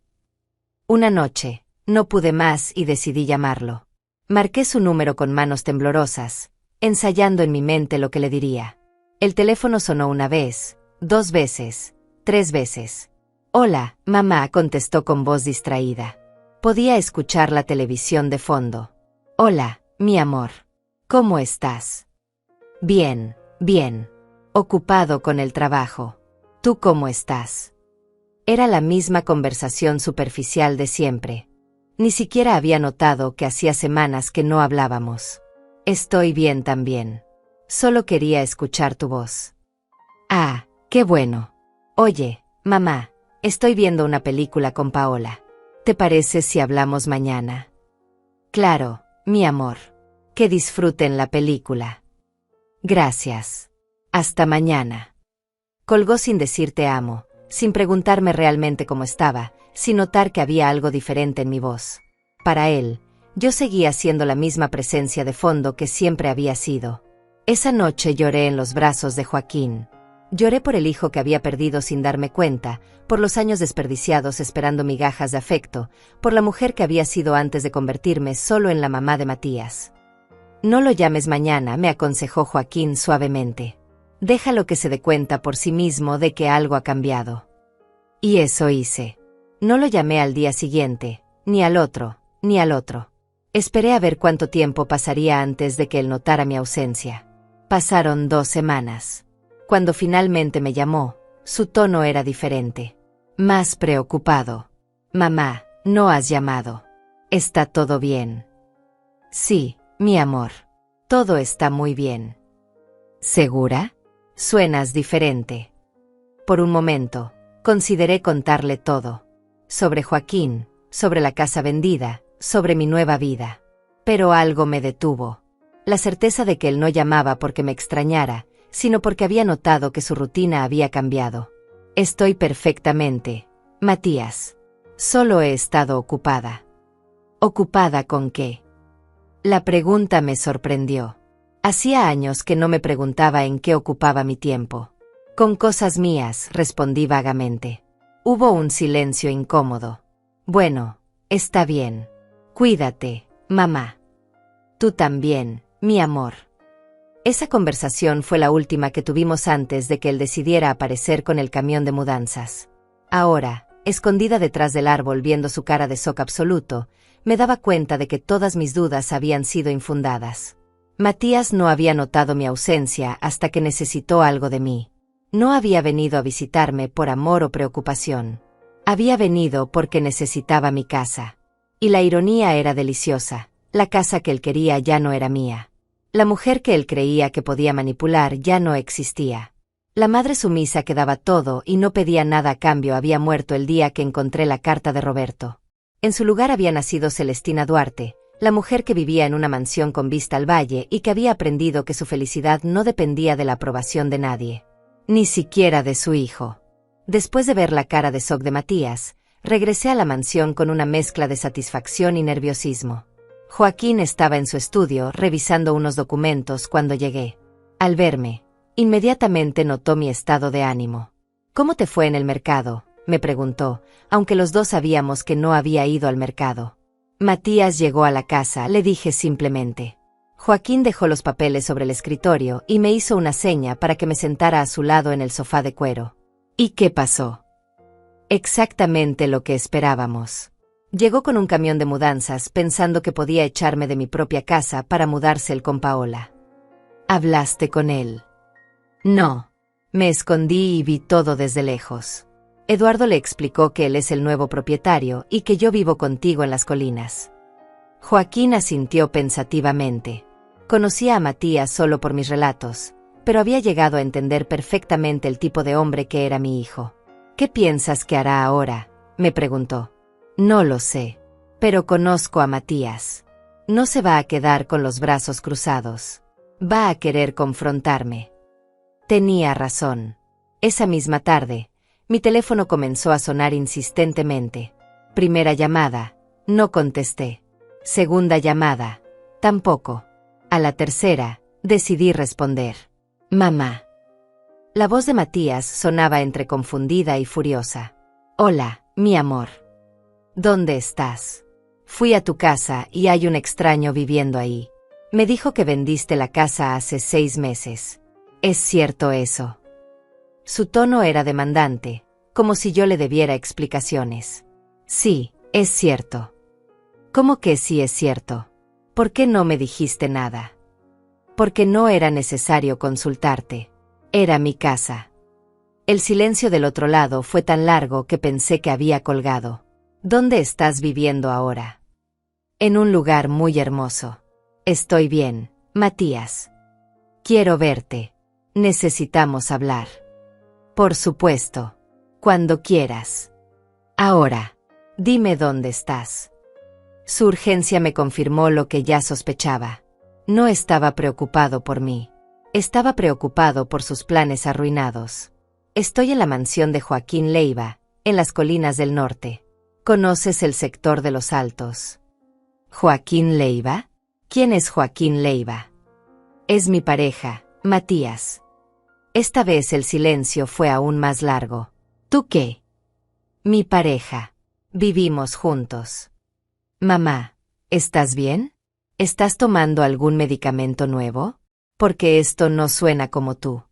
Una noche, no pude más y decidí llamarlo. Marqué su número con manos temblorosas, ensayando en mi mente lo que le diría. El teléfono sonó 1 vez, 2 veces, 3 veces. «Hola, mamá», contestó con voz distraída. Podía escuchar la televisión de fondo. «Hola, mi amor. ¿Cómo estás?» «Bien, bien. Ocupado con el trabajo. ¿Tú cómo estás? Era la misma conversación superficial de siempre. Ni siquiera había notado que hacía semanas que no hablábamos. Estoy bien también. Solo quería escuchar tu voz. Ah, qué bueno. Oye, mamá, estoy viendo una película con Paola. ¿Te parece si hablamos mañana? Claro, mi amor. Que disfruten la película. Gracias. Hasta mañana. Colgó sin decir te amo, sin preguntarme realmente cómo estaba, sin notar que había algo diferente en mi voz. Para él, yo seguía siendo la misma presencia de fondo que siempre había sido. Esa noche lloré en los brazos de Joaquín. Lloré por el hijo que había perdido sin darme cuenta, por los años desperdiciados esperando migajas de afecto, por la mujer que había sido antes de convertirme solo en la mamá de Matías. No lo llames mañana, me aconsejó Joaquín suavemente. Déjalo que se dé cuenta por sí mismo de que algo ha cambiado. Y eso hice. No lo llamé al día siguiente, ni al otro, ni al otro. Esperé a ver cuánto tiempo pasaría antes de que él notara mi ausencia. Pasaron 2 semanas. Cuando finalmente me llamó, su tono era diferente. Más preocupado. Mamá, no has llamado. ¿Está todo bien? Sí, mi amor. Todo está muy bien. ¿Segura? Suenas diferente. Por un momento, consideré contarle todo. Sobre Joaquín, sobre la casa vendida, sobre mi nueva vida. Pero algo me detuvo. La certeza de que él no llamaba porque me extrañara, sino porque había notado que su rutina había cambiado. Estoy perfectamente, Matías. Solo he estado ocupada. ¿Ocupada con qué? La pregunta me sorprendió. Hacía años que no me preguntaba en qué ocupaba mi tiempo. Con cosas mías, respondí vagamente. Hubo un silencio incómodo. Bueno, está bien. Cuídate, mamá. Tú también, mi amor. Esa conversación fue la última que tuvimos antes de que él decidiera aparecer con el camión de mudanzas. Ahora, escondida detrás del árbol viendo su cara de shock absoluto, me daba cuenta de que todas mis dudas habían sido infundadas. Matías no había notado mi ausencia hasta que necesitó algo de mí. No había venido a visitarme por amor o preocupación. Había venido porque necesitaba mi casa. Y la ironía era deliciosa. La casa que él quería ya no era mía. La mujer que él creía que podía manipular ya no existía. La madre sumisa que daba todo y no pedía nada a cambio había muerto el día que encontré la carta de Roberto. En su lugar había nacido Celestina Duarte, la mujer que vivía en una mansión con vista al valle y que había aprendido que su felicidad no dependía de la aprobación de nadie. Ni siquiera de su hijo. Después de ver la cara de shock de Matías, regresé a la mansión con una mezcla de satisfacción y nerviosismo. Joaquín estaba en su estudio revisando unos documentos cuando llegué. Al verme, inmediatamente notó mi estado de ánimo. ¿Cómo te fue en el mercado?, me preguntó, aunque los dos sabíamos que no había ido al mercado. Matías llegó a la casa, le dije simplemente. Joaquín dejó los papeles sobre el escritorio y me hizo una seña para que me sentara a su lado en el sofá de cuero. ¿Y qué pasó? Exactamente lo que esperábamos. Llegó con un camión de mudanzas pensando que podía echarme de mi propia casa para mudarse él con Paola. ¿Hablaste con él? No. Me escondí y vi todo desde lejos. Eduardo le explicó que él es el nuevo propietario y que yo vivo contigo en las colinas. Joaquín asintió pensativamente. Conocía a Matías solo por mis relatos, pero había llegado a entender perfectamente el tipo de hombre que era mi hijo. ¿Qué piensas que hará ahora?, me preguntó. No lo sé, pero conozco a Matías. No se va a quedar con los brazos cruzados. Va a querer confrontarme. Tenía razón. Esa misma tarde, mi teléfono comenzó a sonar insistentemente. Primera llamada, no contesté. Segunda llamada, tampoco. A la tercera, decidí responder. Mamá. La voz de Matías sonaba entre confundida y furiosa. Hola, mi amor. ¿Dónde estás? Fui a tu casa y hay un extraño viviendo ahí. Me dijo que vendiste la casa hace 6 meses. ¿Es cierto eso? Su tono era demandante, como si yo le debiera explicaciones. Sí, es cierto. ¿Cómo que sí es cierto? ¿Por qué no me dijiste nada? Porque no era necesario consultarte. Era mi casa. El silencio del otro lado fue tan largo que pensé que había colgado. ¿Dónde estás viviendo ahora? En un lugar muy hermoso. Estoy bien, Matías. Quiero verte. Necesitamos hablar. Por supuesto. Cuando quieras. Ahora. Dime dónde estás. Su urgencia me confirmó lo que ya sospechaba. No estaba preocupado por mí. Estaba preocupado por sus planes arruinados. Estoy en la mansión de Joaquín Leiva, en las colinas del norte. ¿Conoces el sector de los Altos? ¿Joaquín Leiva? ¿Quién es Joaquín Leiva? Es mi pareja, Matías. Esta vez el silencio fue aún más largo. ¿Tú qué? Mi pareja. Vivimos juntos. Mamá, ¿estás bien? ¿Estás tomando algún medicamento nuevo? Porque esto no suena como tú.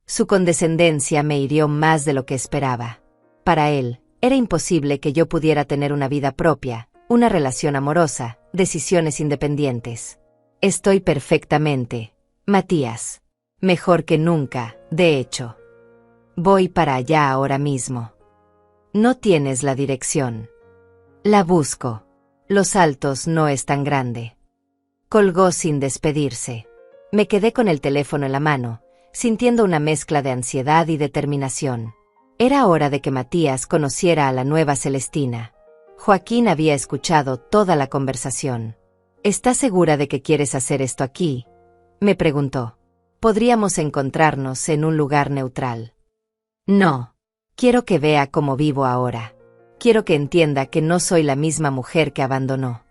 Su condescendencia me hirió más de lo que esperaba. Para él, era imposible que yo pudiera tener una vida propia, una relación amorosa, decisiones independientes. Estoy perfectamente, Matías. Mejor que nunca, de hecho. Voy para allá ahora mismo. No tienes la dirección. La busco. Los Altos no es tan grande. Colgó sin despedirse. Me quedé con el teléfono en la mano, sintiendo una mezcla de ansiedad y determinación. Era hora de que Matías conociera a la nueva Celestina. Joaquín había escuchado toda la conversación. ¿Estás segura de que quieres hacer esto aquí?, me preguntó. Podríamos encontrarnos en un lugar neutral. No. Quiero que vea cómo vivo ahora. Quiero que entienda que no soy la misma mujer que abandonó.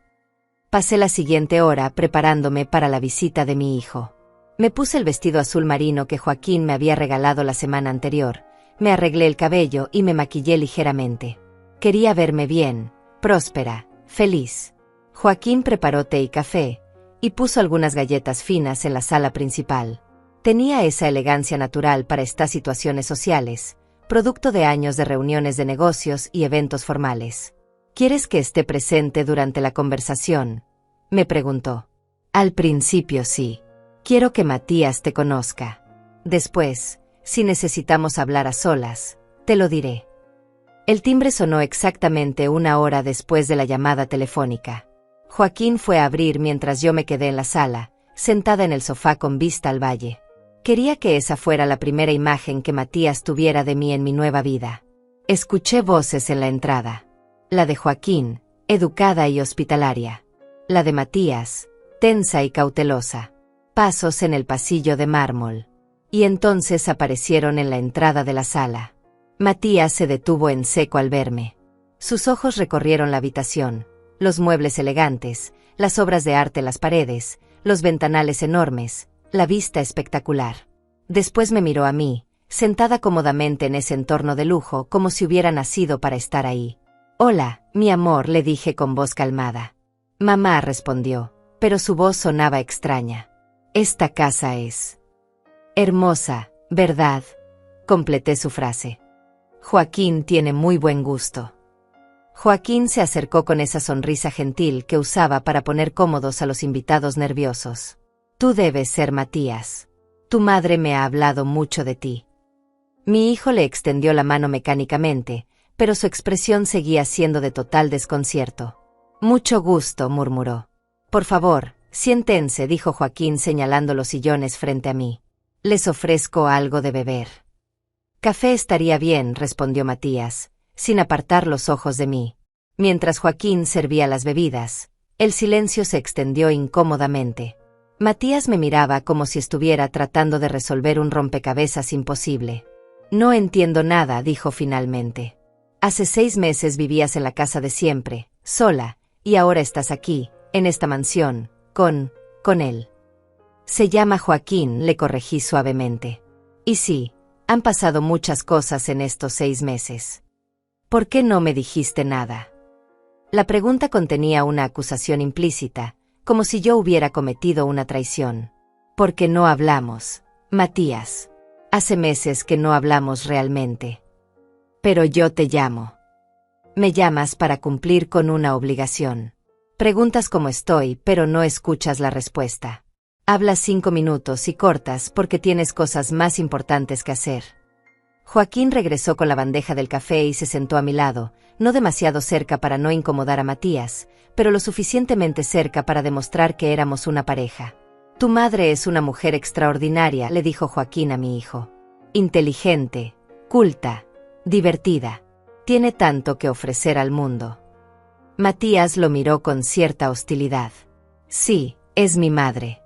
Pasé la siguiente hora preparándome para la visita de mi hijo. Me puse el vestido azul marino que Joaquín me había regalado la semana anterior, me arreglé el cabello y me maquillé ligeramente. Quería verme bien, próspera, feliz. Joaquín preparó té y café, y puso algunas galletas finas en la sala principal. Tenía esa elegancia natural para estas situaciones sociales, producto de años de reuniones de negocios y eventos formales. ¿Quieres que esté presente durante la conversación?, me preguntó. Al principio sí. Quiero que Matías te conozca. Después, si necesitamos hablar a solas, te lo diré. El timbre sonó exactamente una hora después de la llamada telefónica. Joaquín fue a abrir mientras yo me quedé en la sala, sentada en el sofá con vista al valle. Quería que esa fuera la primera imagen que Matías tuviera de mí en mi nueva vida. Escuché voces en la entrada. La de Joaquín, educada y hospitalaria. La de Matías, tensa y cautelosa. Pasos en el pasillo de mármol. Y entonces aparecieron en la entrada de la sala. Matías se detuvo en seco al verme. Sus ojos recorrieron la habitación, los muebles elegantes, las obras de arte en las paredes, los ventanales enormes, la vista espectacular. Después me miró a mí, sentada cómodamente en ese entorno de lujo como si hubiera nacido para estar ahí. Hola, mi amor, le dije con voz calmada. Mamá, respondió, pero su voz sonaba extraña. Esta casa es hermosa, ¿verdad?, completé su frase. Joaquín tiene muy buen gusto. Joaquín se acercó con esa sonrisa gentil que usaba para poner cómodos a los invitados nerviosos. Tú debes ser Matías. Tu madre me ha hablado mucho de ti. Mi hijo le extendió la mano mecánicamente, pero su expresión seguía siendo de total desconcierto. Mucho gusto, murmuró. Por favor, siéntense, dijo Joaquín señalando los sillones frente a mí. Les ofrezco algo de beber. Café estaría bien, respondió Matías, sin apartar los ojos de mí. Mientras Joaquín servía las bebidas, el silencio se extendió incómodamente. Matías me miraba como si estuviera tratando de resolver un rompecabezas imposible. No entiendo nada, dijo finalmente. Hace 6 meses vivías en la casa de siempre, sola, y ahora estás aquí, en esta mansión, con él. Se llama Joaquín, le corregí suavemente. Y sí, han pasado muchas cosas en estos 6 meses. ¿Por qué no me dijiste nada? La pregunta contenía una acusación implícita, como si yo hubiera cometido una traición. ¿Por qué no hablamos, Matías? Hace meses que no hablamos realmente. Pero yo te llamo. Me llamas para cumplir con una obligación. Preguntas cómo estoy, pero no escuchas la respuesta. Hablas 5 minutos y cortas porque tienes cosas más importantes que hacer. Joaquín regresó con la bandeja del café y se sentó a mi lado, no demasiado cerca para no incomodar a Matías, pero lo suficientemente cerca para demostrar que éramos una pareja. Tu madre es una mujer extraordinaria, le dijo Joaquín a mi hijo. Inteligente, culta, divertida. Tiene tanto que ofrecer al mundo. Matías lo miró con cierta hostilidad. Sí, es mi madre.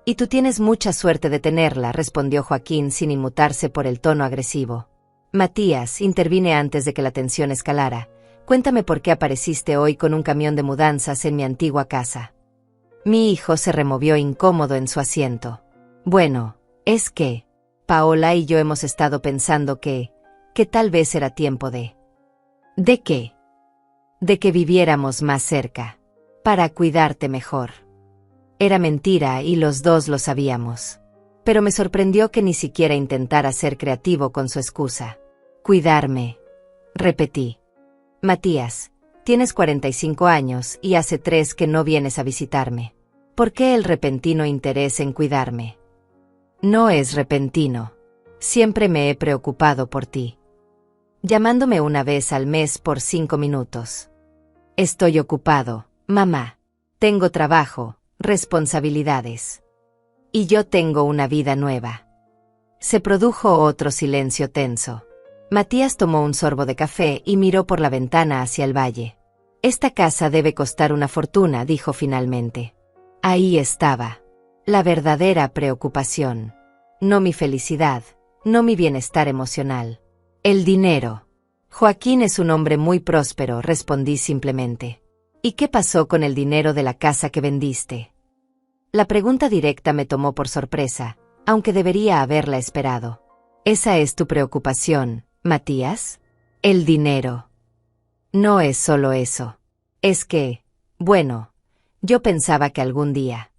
Y tú tienes mucha suerte de tenerla, respondió Joaquín sin inmutarse por el tono agresivo. Matías, intervine antes de que la tensión escalara. Cuéntame por qué apareciste hoy con un camión de mudanzas en mi antigua casa. Mi hijo se removió incómodo en su asiento. Bueno, es que Paola y yo hemos estado pensando que tal vez era tiempo de... ¿De qué? De que viviéramos más cerca. Para cuidarte mejor. Era mentira y los dos lo sabíamos. Pero me sorprendió que ni siquiera intentara ser creativo con su excusa. Cuidarme. Repetí. Matías, tienes 45 años y hace 3 que no vienes a visitarme. ¿Por qué el repentino interés en cuidarme? No es repentino. Siempre me he preocupado por ti. Llamándome una vez al mes por 5 minutos. Estoy ocupado, mamá. Tengo trabajo, responsabilidades. Y yo tengo una vida nueva. Se produjo otro silencio tenso. Matías tomó un sorbo de café y miró por la ventana hacia el valle. Esta casa debe costar una fortuna, dijo finalmente. Ahí estaba. La verdadera preocupación. No mi felicidad, no mi bienestar emocional. El dinero. Joaquín es un hombre muy próspero, respondí simplemente. ¿Y qué pasó con el dinero de la casa que vendiste? La pregunta directa me tomó por sorpresa, aunque debería haberla esperado. ¿Esa es tu preocupación, Matías? El dinero. No es solo eso. Es que, bueno, yo pensaba que algún día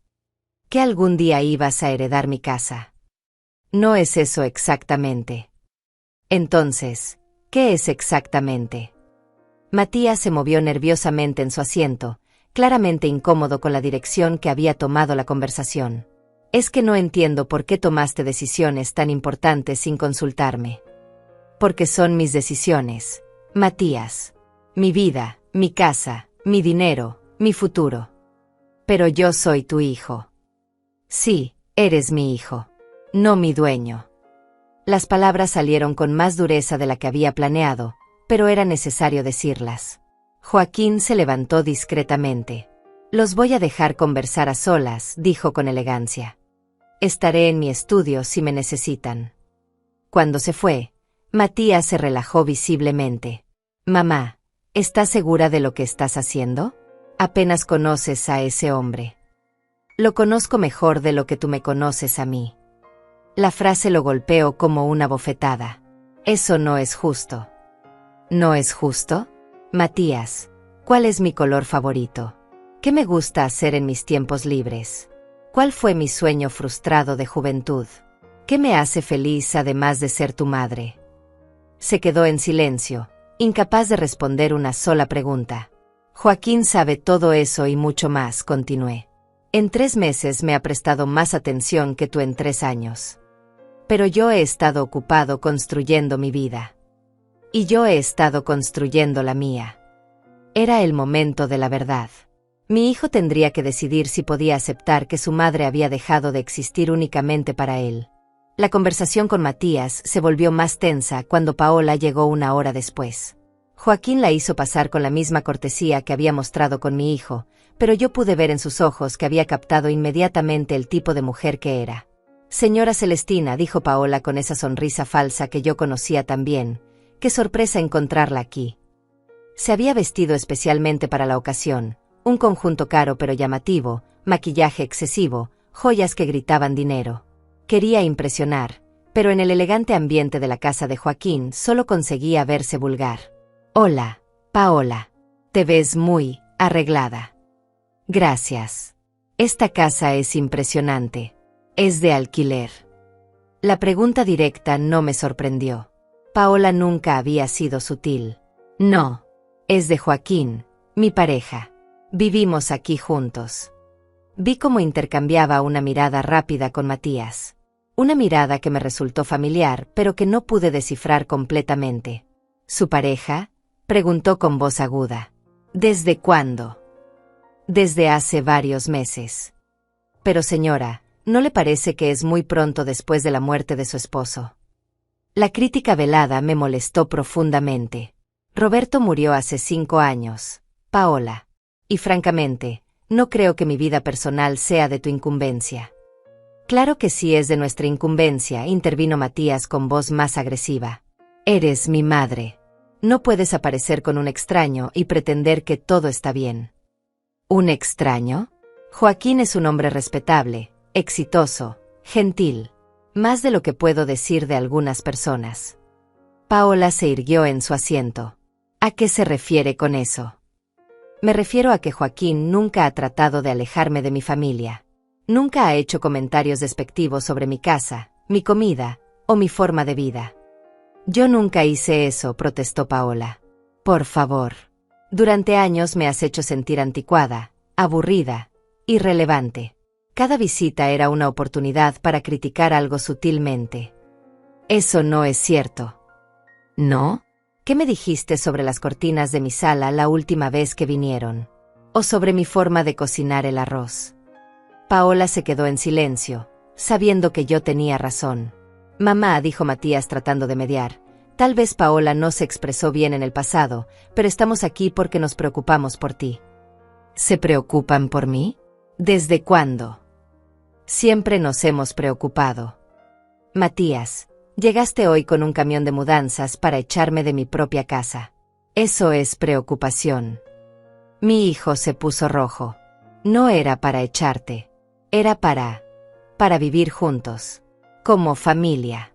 ibas a heredar mi casa. No es eso exactamente. Entonces, ¿qué es exactamente? Matías se movió nerviosamente en su asiento, claramente incómodo con la dirección que había tomado la conversación. Es que no entiendo por qué tomaste decisiones tan importantes sin consultarme. Porque son mis decisiones, Matías. Mi vida, mi casa, mi dinero, mi futuro. Pero yo soy tu hijo. Sí, eres mi hijo. No mi dueño. Las palabras salieron con más dureza de la que había planeado, pero era necesario decirlas. Joaquín se levantó discretamente. Los voy a dejar conversar a solas, dijo con elegancia. Estaré en mi estudio si me necesitan. Cuando se fue, Matías se relajó visiblemente. Mamá, ¿estás segura de lo que estás haciendo? Apenas conoces a ese hombre. Lo conozco mejor de lo que tú me conoces a mí. La frase lo golpeó como una bofetada. Eso no es justo. ¿No es justo? Matías, ¿cuál es mi color favorito? ¿Qué me gusta hacer en mis tiempos libres? ¿Cuál fue mi sueño frustrado de juventud? ¿Qué me hace feliz además de ser tu madre? Se quedó en silencio, incapaz de responder una sola pregunta. Joaquín sabe todo eso y mucho más, continué. En 3 meses me ha prestado más atención que tú en 3 años. Pero yo he estado ocupado construyendo mi vida. Y yo he estado construyendo la mía. Era el momento de la verdad. Mi hijo tendría que decidir si podía aceptar que su madre había dejado de existir únicamente para él. La conversación con Matías se volvió más tensa cuando Paola llegó 1 hora después. Joaquín la hizo pasar con la misma cortesía que había mostrado con mi hijo, pero yo pude ver en sus ojos que había captado inmediatamente el tipo de mujer que era. Señora Celestina, dijo Paola con esa sonrisa falsa que yo conocía tan bien. Qué sorpresa encontrarla aquí. Se había vestido especialmente para la ocasión, un conjunto caro pero llamativo, maquillaje excesivo, joyas que gritaban dinero. Quería impresionar, pero en el elegante ambiente de la casa de Joaquín solo conseguía verse vulgar. Hola, Paola. Te ves muy arreglada. Gracias. Esta casa es impresionante. Es de alquiler. La pregunta directa no me sorprendió. Paola nunca había sido sutil. No. Es de Joaquín, mi pareja. Vivimos aquí juntos. Vi cómo intercambiaba una mirada rápida con Matías. Una mirada que me resultó familiar, pero que no pude descifrar completamente. ¿Su pareja?, preguntó con voz aguda. ¿Desde cuándo? Desde hace varios meses. Pero señora, ¿no le parece que es muy pronto después de la muerte de su esposo? La crítica velada me molestó profundamente. Roberto murió hace 5 años, Paola. Y francamente, no creo que mi vida personal sea de tu incumbencia. Claro que sí es de nuestra incumbencia, intervino Matías con voz más agresiva. Eres mi madre. No puedes aparecer con un extraño y pretender que todo está bien. ¿Un extraño? Joaquín es un hombre respetable, exitoso, gentil. Más de lo que puedo decir de algunas personas. Paola se irguió en su asiento. ¿A qué se refiere con eso? Me refiero a que Joaquín nunca ha tratado de alejarme de mi familia. Nunca ha hecho comentarios despectivos sobre mi casa, mi comida o mi forma de vida. Yo nunca hice eso, protestó Paola. Por favor. Durante años me has hecho sentir anticuada, aburrida, irrelevante. Cada visita era una oportunidad para criticar algo sutilmente. Eso no es cierto. ¿No? ¿Qué me dijiste sobre las cortinas de mi sala la última vez que vinieron? ¿O sobre mi forma de cocinar el arroz? Paola se quedó en silencio, sabiendo que yo tenía razón. Mamá, dijo Matías tratando de mediar, tal vez Paola no se expresó bien en el pasado, pero estamos aquí porque nos preocupamos por ti. ¿Se preocupan por mí? ¿Desde cuándo? Siempre nos hemos preocupado. Matías, llegaste hoy con un camión de mudanzas para echarme de mi propia casa. Eso es preocupación. Mi hijo se puso rojo. No era para echarte. Era para vivir juntos. Como familia.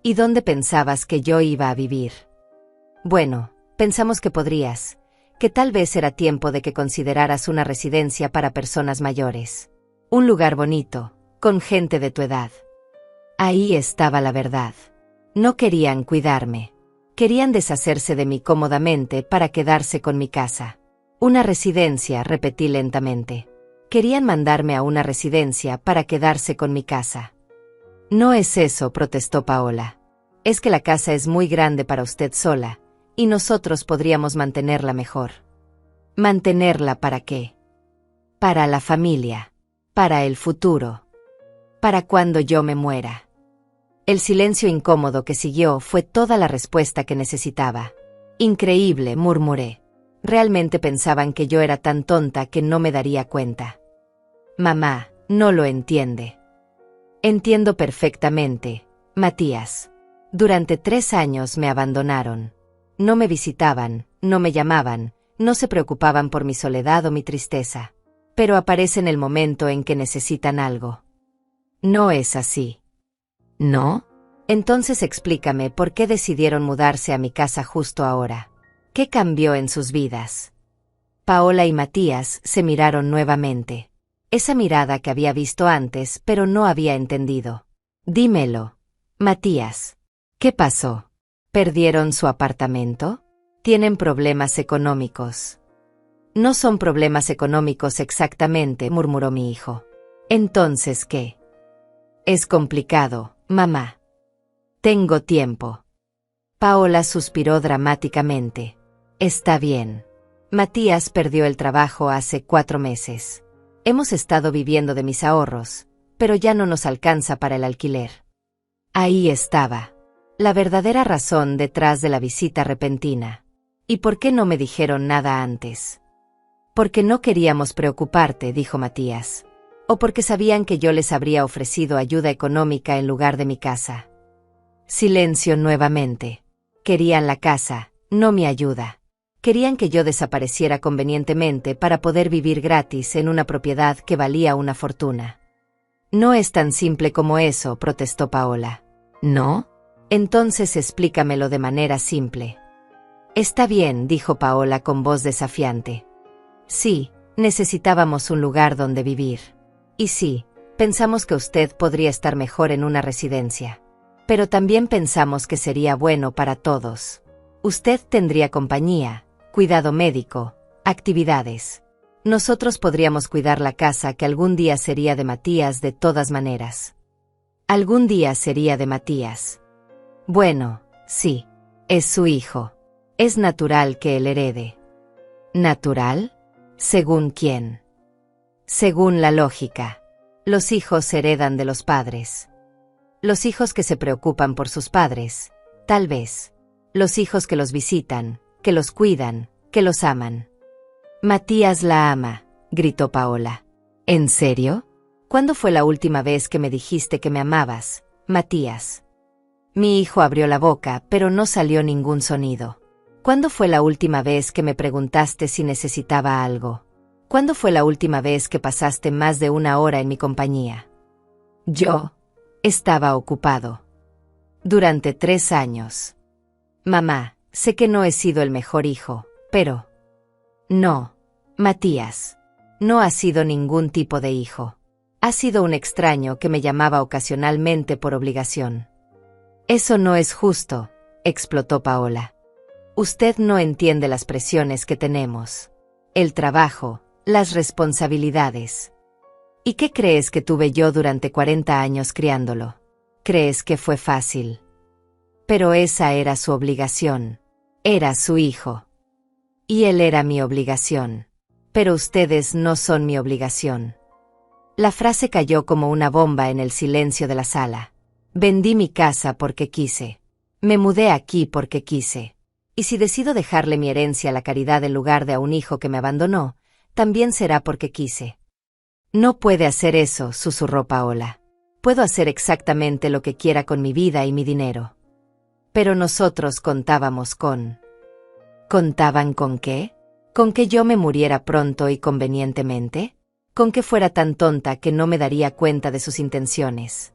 ¿Y dónde pensabas que yo iba a vivir? Bueno, pensamos que podrías, que tal vez era tiempo de que consideraras una residencia para personas mayores. Un lugar bonito, con gente de tu edad. Ahí estaba la verdad. No querían cuidarme. Querían deshacerse de mí cómodamente para quedarse con mi casa. Una residencia, repetí lentamente. Querían mandarme a una residencia para quedarse con mi casa. No es eso, protestó Paola. Es que la casa es muy grande para usted sola, y nosotros podríamos mantenerla mejor. ¿Mantenerla para qué? Para la familia. Para el futuro. Para cuando yo me muera. El silencio incómodo que siguió fue toda la respuesta que necesitaba. Increíble, murmuré. Realmente pensaban que yo era tan tonta que no me daría cuenta. Mamá, no lo entiende. Entiendo perfectamente, Matías. Durante 3 años me abandonaron. No me visitaban, no me llamaban, no se preocupaban por mi soledad o mi tristeza. Pero aparece en el momento en que necesitan algo. No es así. ¿No? Entonces explícame por qué decidieron mudarse a mi casa justo ahora. ¿Qué cambió en sus vidas? Paola y Matías se miraron nuevamente. Esa mirada que había visto antes, pero no había entendido. Dímelo, Matías. ¿Qué pasó? ¿Perdieron su apartamento? ¿Tienen problemas económicos? No son problemas económicos exactamente, murmuró mi hijo. ¿Entonces qué? Es complicado, mamá. Tengo tiempo. Paola suspiró dramáticamente. Está bien. Matías perdió el trabajo hace 4 meses. Hemos estado viviendo de mis ahorros, pero ya no nos alcanza para el alquiler. Ahí estaba. La verdadera razón detrás de la visita repentina. ¿Y por qué no me dijeron nada antes? Porque no queríamos preocuparte, dijo Matías. O porque sabían que yo les habría ofrecido ayuda económica en lugar de mi casa. Silencio nuevamente. Querían la casa, no mi ayuda. Querían que yo desapareciera convenientemente para poder vivir gratis en una propiedad que valía una fortuna. No es tan simple como eso, protestó Paola. ¿No? Entonces explícamelo de manera simple. Está bien, dijo Paola con voz desafiante. Sí, necesitábamos un lugar donde vivir. Y sí, pensamos que usted podría estar mejor en una residencia. Pero también pensamos que sería bueno para todos. Usted tendría compañía, cuidado médico, actividades. Nosotros podríamos cuidar la casa que algún día sería de Matías de todas maneras. Algún día sería de Matías. Bueno, sí. Es su hijo. Es natural que él herede. ¿Natural? ¿Según quién? Según la lógica. Los hijos heredan de los padres. Los hijos que se preocupan por sus padres, tal vez. Los hijos que los visitan, que los cuidan, que los aman. Matías la ama, gritó Paola. ¿En serio? ¿Cuándo fue la última vez que me dijiste que me amabas, Matías? Mi hijo abrió la boca, pero no salió ningún sonido. ¿Cuándo fue la última vez que me preguntaste si necesitaba algo? ¿Cuándo fue la última vez que pasaste más de 1 hora en mi compañía? Yo estaba ocupado. Durante 3 años. Mamá, sé que no he sido el mejor hijo, pero... No, Matías. No has sido ningún tipo de hijo. Has sido un extraño que me llamaba ocasionalmente por obligación. Eso no es justo, explotó Paola. Usted no entiende las presiones que tenemos. El trabajo, las responsabilidades. ¿Y qué crees que tuve yo durante 40 años criándolo? ¿Crees que fue fácil? Pero esa era su obligación. Era su hijo. Y él era mi obligación. Pero ustedes no son mi obligación. La frase cayó como una bomba en el silencio de la sala. Vendí mi casa porque quise. Me mudé aquí porque quise. Y si decido dejarle mi herencia a la caridad en lugar de a un hijo que me abandonó, también será porque quise. No puede hacer eso, susurró Paola. Puedo hacer exactamente lo que quiera con mi vida y mi dinero. Pero nosotros contábamos con... ¿Contaban con qué? ¿Con que yo me muriera pronto y convenientemente? ¿Con que fuera tan tonta que no me daría cuenta de sus intenciones?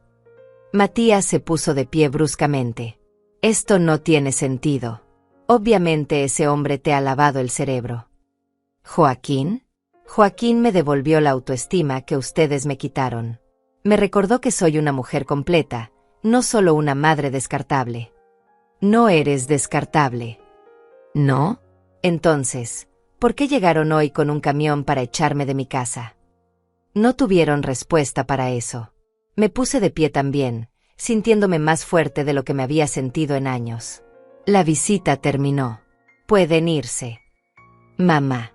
Matías se puso de pie bruscamente. Esto no tiene sentido. Obviamente ese hombre te ha lavado el cerebro. ¿Joaquín? Joaquín me devolvió la autoestima que ustedes me quitaron. Me recordó que soy una mujer completa, no solo una madre descartable. No eres descartable. ¿No? Entonces, ¿por qué llegaron hoy con un camión para echarme de mi casa? No tuvieron respuesta para eso. Me puse de pie también, sintiéndome más fuerte de lo que me había sentido en años. La visita terminó. Pueden irse. Mamá.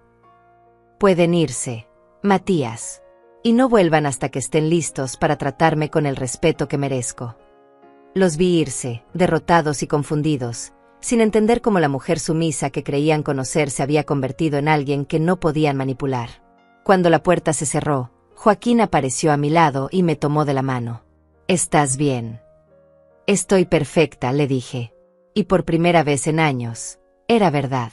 Pueden irse, Matías. Y no vuelvan hasta que estén listos para tratarme con el respeto que merezco. Los vi irse, derrotados y confundidos, sin entender cómo la mujer sumisa que creían conocer se había convertido en alguien que no podían manipular. Cuando la puerta se cerró, Joaquín apareció a mi lado y me tomó de la mano. ¿Estás bien? Estoy perfecta, le dije. Y por primera vez en años, era verdad.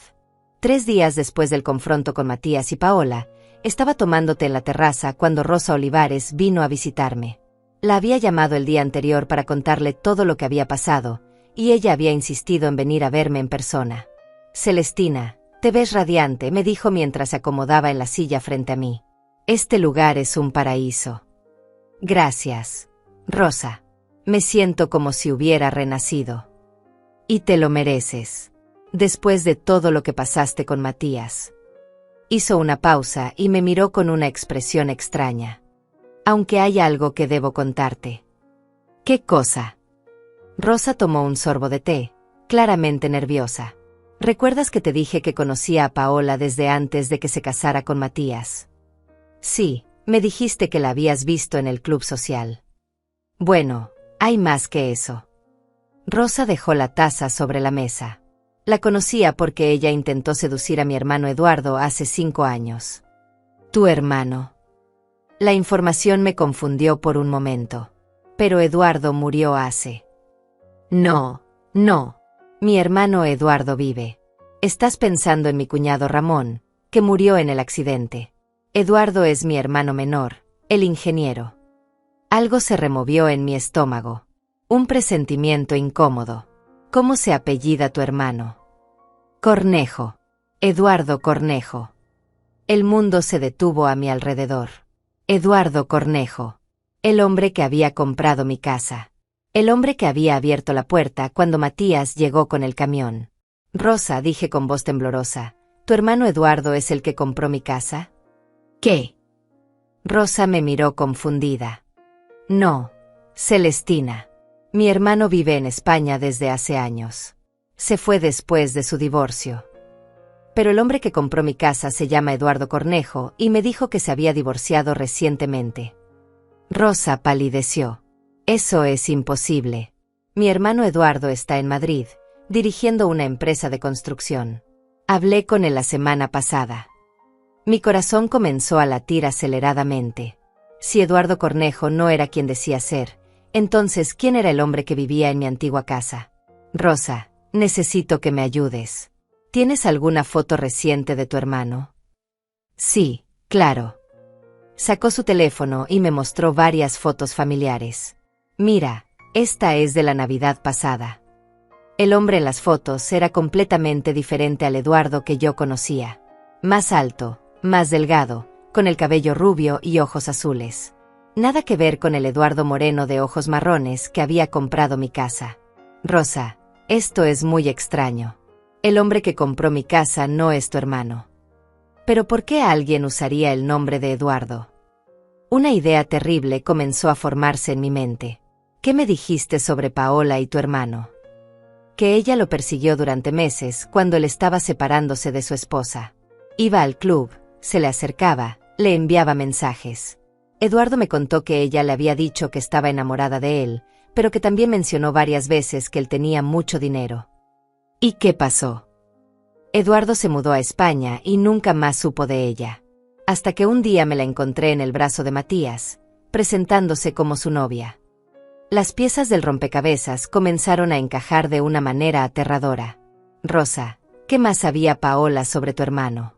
3 días después del confronto con Matías y Paola, estaba tomando té en la terraza cuando Rosa Olivares vino a visitarme. La había llamado el día anterior para contarle todo lo que había pasado, y ella había insistido en venir a verme en persona. Celestina, te ves radiante, me dijo mientras se acomodaba en la silla frente a mí. Este lugar es un paraíso. Gracias, Rosa. Me siento como si hubiera renacido. Y te lo mereces. Después de todo lo que pasaste con Matías. Hizo una pausa y me miró con una expresión extraña. Aunque hay algo que debo contarte. ¿Qué cosa? Rosa tomó un sorbo de té, claramente nerviosa. ¿Recuerdas que te dije que conocía a Paola desde antes de que se casara con Matías? Sí, me dijiste que la habías visto en el club social. Bueno, hay más que eso. Rosa dejó la taza sobre la mesa. La conocía porque ella intentó seducir a mi hermano Eduardo hace 5 años. ¿Tu hermano? La información me confundió por un momento. Pero Eduardo murió hace... No, no. Mi hermano Eduardo vive. Estás pensando en mi cuñado Ramón, que murió en el accidente. Eduardo es mi hermano menor, el ingeniero. Algo se removió en mi estómago. Un presentimiento incómodo. ¿Cómo se apellida tu hermano? Cornejo. Eduardo Cornejo. El mundo se detuvo a mi alrededor. Eduardo Cornejo. El hombre que había comprado mi casa. El hombre que había abierto la puerta cuando Matías llegó con el camión. Rosa, dije con voz temblorosa, ¿tu hermano Eduardo es el que compró mi casa? ¿Qué? Rosa me miró confundida. No, Celestina. Mi hermano vive en España desde hace años. Se fue después de su divorcio. Pero el hombre que compró mi casa se llama Eduardo Cornejo y me dijo que se había divorciado recientemente. Rosa palideció. Eso es imposible. Mi hermano Eduardo está en Madrid, dirigiendo una empresa de construcción. Hablé con él la semana pasada. Mi corazón comenzó a latir aceleradamente. Si Eduardo Cornejo no era quien decía ser, entonces ¿quién era el hombre que vivía en mi antigua casa? Rosa, necesito que me ayudes. ¿Tienes alguna foto reciente de tu hermano? Sí, claro. Sacó su teléfono y me mostró varias fotos familiares. Mira, esta es de la Navidad pasada. El hombre en las fotos era completamente diferente al Eduardo que yo conocía. Más alto, más delgado, con el cabello rubio y ojos azules. Nada que ver con el Eduardo moreno de ojos marrones que había comprado mi casa. Rosa, esto es muy extraño. El hombre que compró mi casa no es tu hermano. ¿Pero por qué alguien usaría el nombre de Eduardo? Una idea terrible comenzó a formarse en mi mente. ¿Qué me dijiste sobre Paola y tu hermano? Que ella lo persiguió durante meses cuando él estaba separándose de su esposa. Iba al club, se le acercaba, le enviaba mensajes. Eduardo me contó que ella le había dicho que estaba enamorada de él, pero que también mencionó varias veces que él tenía mucho dinero. ¿Y qué pasó? Eduardo se mudó a España y nunca más supo de ella. Hasta que un día me la encontré en el brazo de Matías, presentándose como su novia. Las piezas del rompecabezas comenzaron a encajar de una manera aterradora. Rosa, ¿qué más sabía Paola sobre tu hermano?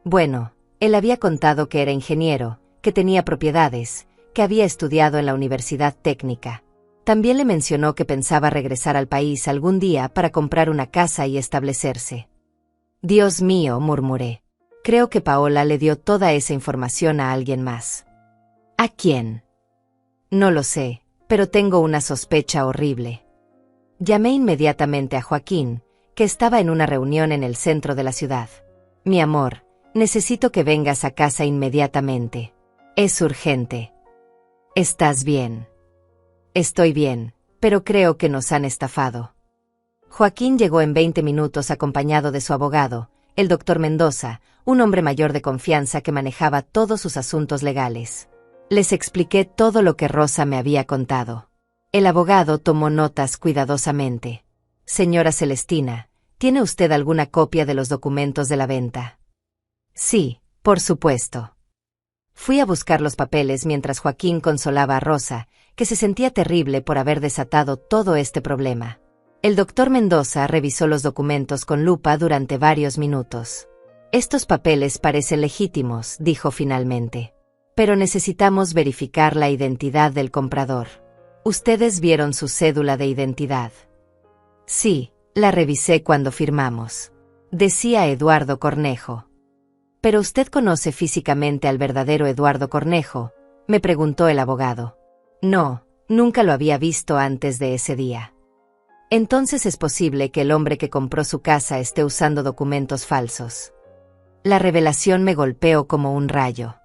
Bueno, él había contado que era ingeniero, que tenía propiedades, que había estudiado en la Universidad Técnica. También le mencionó que pensaba regresar al país algún día para comprar una casa y establecerse. Dios mío, murmuré. Creo que Paola le dio toda esa información a alguien más. ¿A quién? No lo sé, pero tengo una sospecha horrible. Llamé inmediatamente a Joaquín, que estaba en una reunión en el centro de la ciudad. Mi amor, necesito que vengas a casa inmediatamente. Es urgente. ¿Estás bien? Estoy bien, pero creo que nos han estafado. Joaquín llegó en 20 minutos acompañado de su abogado, el doctor Mendoza, un hombre mayor de confianza que manejaba todos sus asuntos legales. Les expliqué todo lo que Rosa me había contado. El abogado tomó notas cuidadosamente. Señora Celestina, ¿tiene usted alguna copia de los documentos de la venta? Sí, por supuesto. Fui a buscar los papeles mientras Joaquín consolaba a Rosa, que se sentía terrible por haber desatado todo este problema. El doctor Mendoza revisó los documentos con lupa durante varios minutos. Estos papeles parecen legítimos, dijo finalmente. Pero necesitamos verificar la identidad del comprador. ¿Ustedes vieron su cédula de identidad? Sí, la revisé cuando firmamos. Decía Eduardo Cornejo. ¿Pero usted conoce físicamente al verdadero Eduardo Cornejo?, me preguntó el abogado. No, nunca lo había visto antes de ese día. Entonces es posible que el hombre que compró su casa esté usando documentos falsos. La revelación me golpeó como un rayo.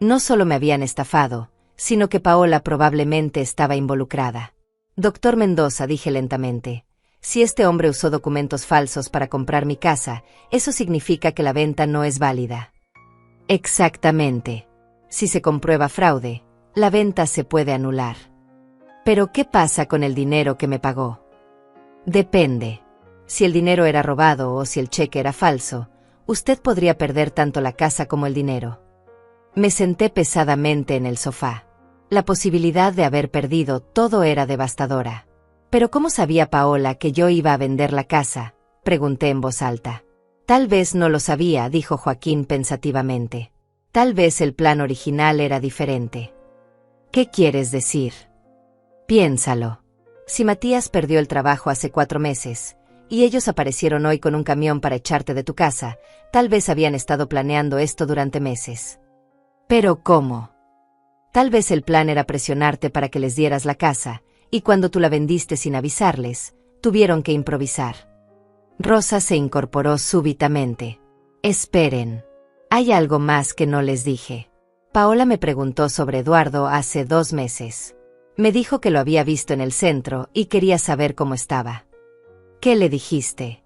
No solo me habían estafado, sino que Paola probablemente estaba involucrada. Doctor Mendoza, dije lentamente, si este hombre usó documentos falsos para comprar mi casa, eso significa que la venta no es válida. Exactamente. Si se comprueba fraude, la venta se puede anular. Pero ¿qué pasa con el dinero que me pagó? Depende. Si el dinero era robado o si el cheque era falso, usted podría perder tanto la casa como el dinero. Me senté pesadamente en el sofá. La posibilidad de haber perdido todo era devastadora. ¿Pero cómo sabía Paola que yo iba a vender la casa?, pregunté en voz alta. Tal vez no lo sabía, dijo Joaquín pensativamente. Tal vez el plan original era diferente. ¿Qué quieres decir? Piénsalo. Si Matías perdió el trabajo hace 4 meses, y ellos aparecieron hoy con un camión para echarte de tu casa, tal vez habían estado planeando esto durante meses. ¿Pero cómo? Tal vez el plan era presionarte para que les dieras la casa, y cuando tú la vendiste sin avisarles, tuvieron que improvisar. Rosa se incorporó súbitamente. Esperen. Hay algo más que no les dije. Paola me preguntó sobre Eduardo hace 2 meses. Me dijo que lo había visto en el centro y quería saber cómo estaba. ¿Qué le dijiste?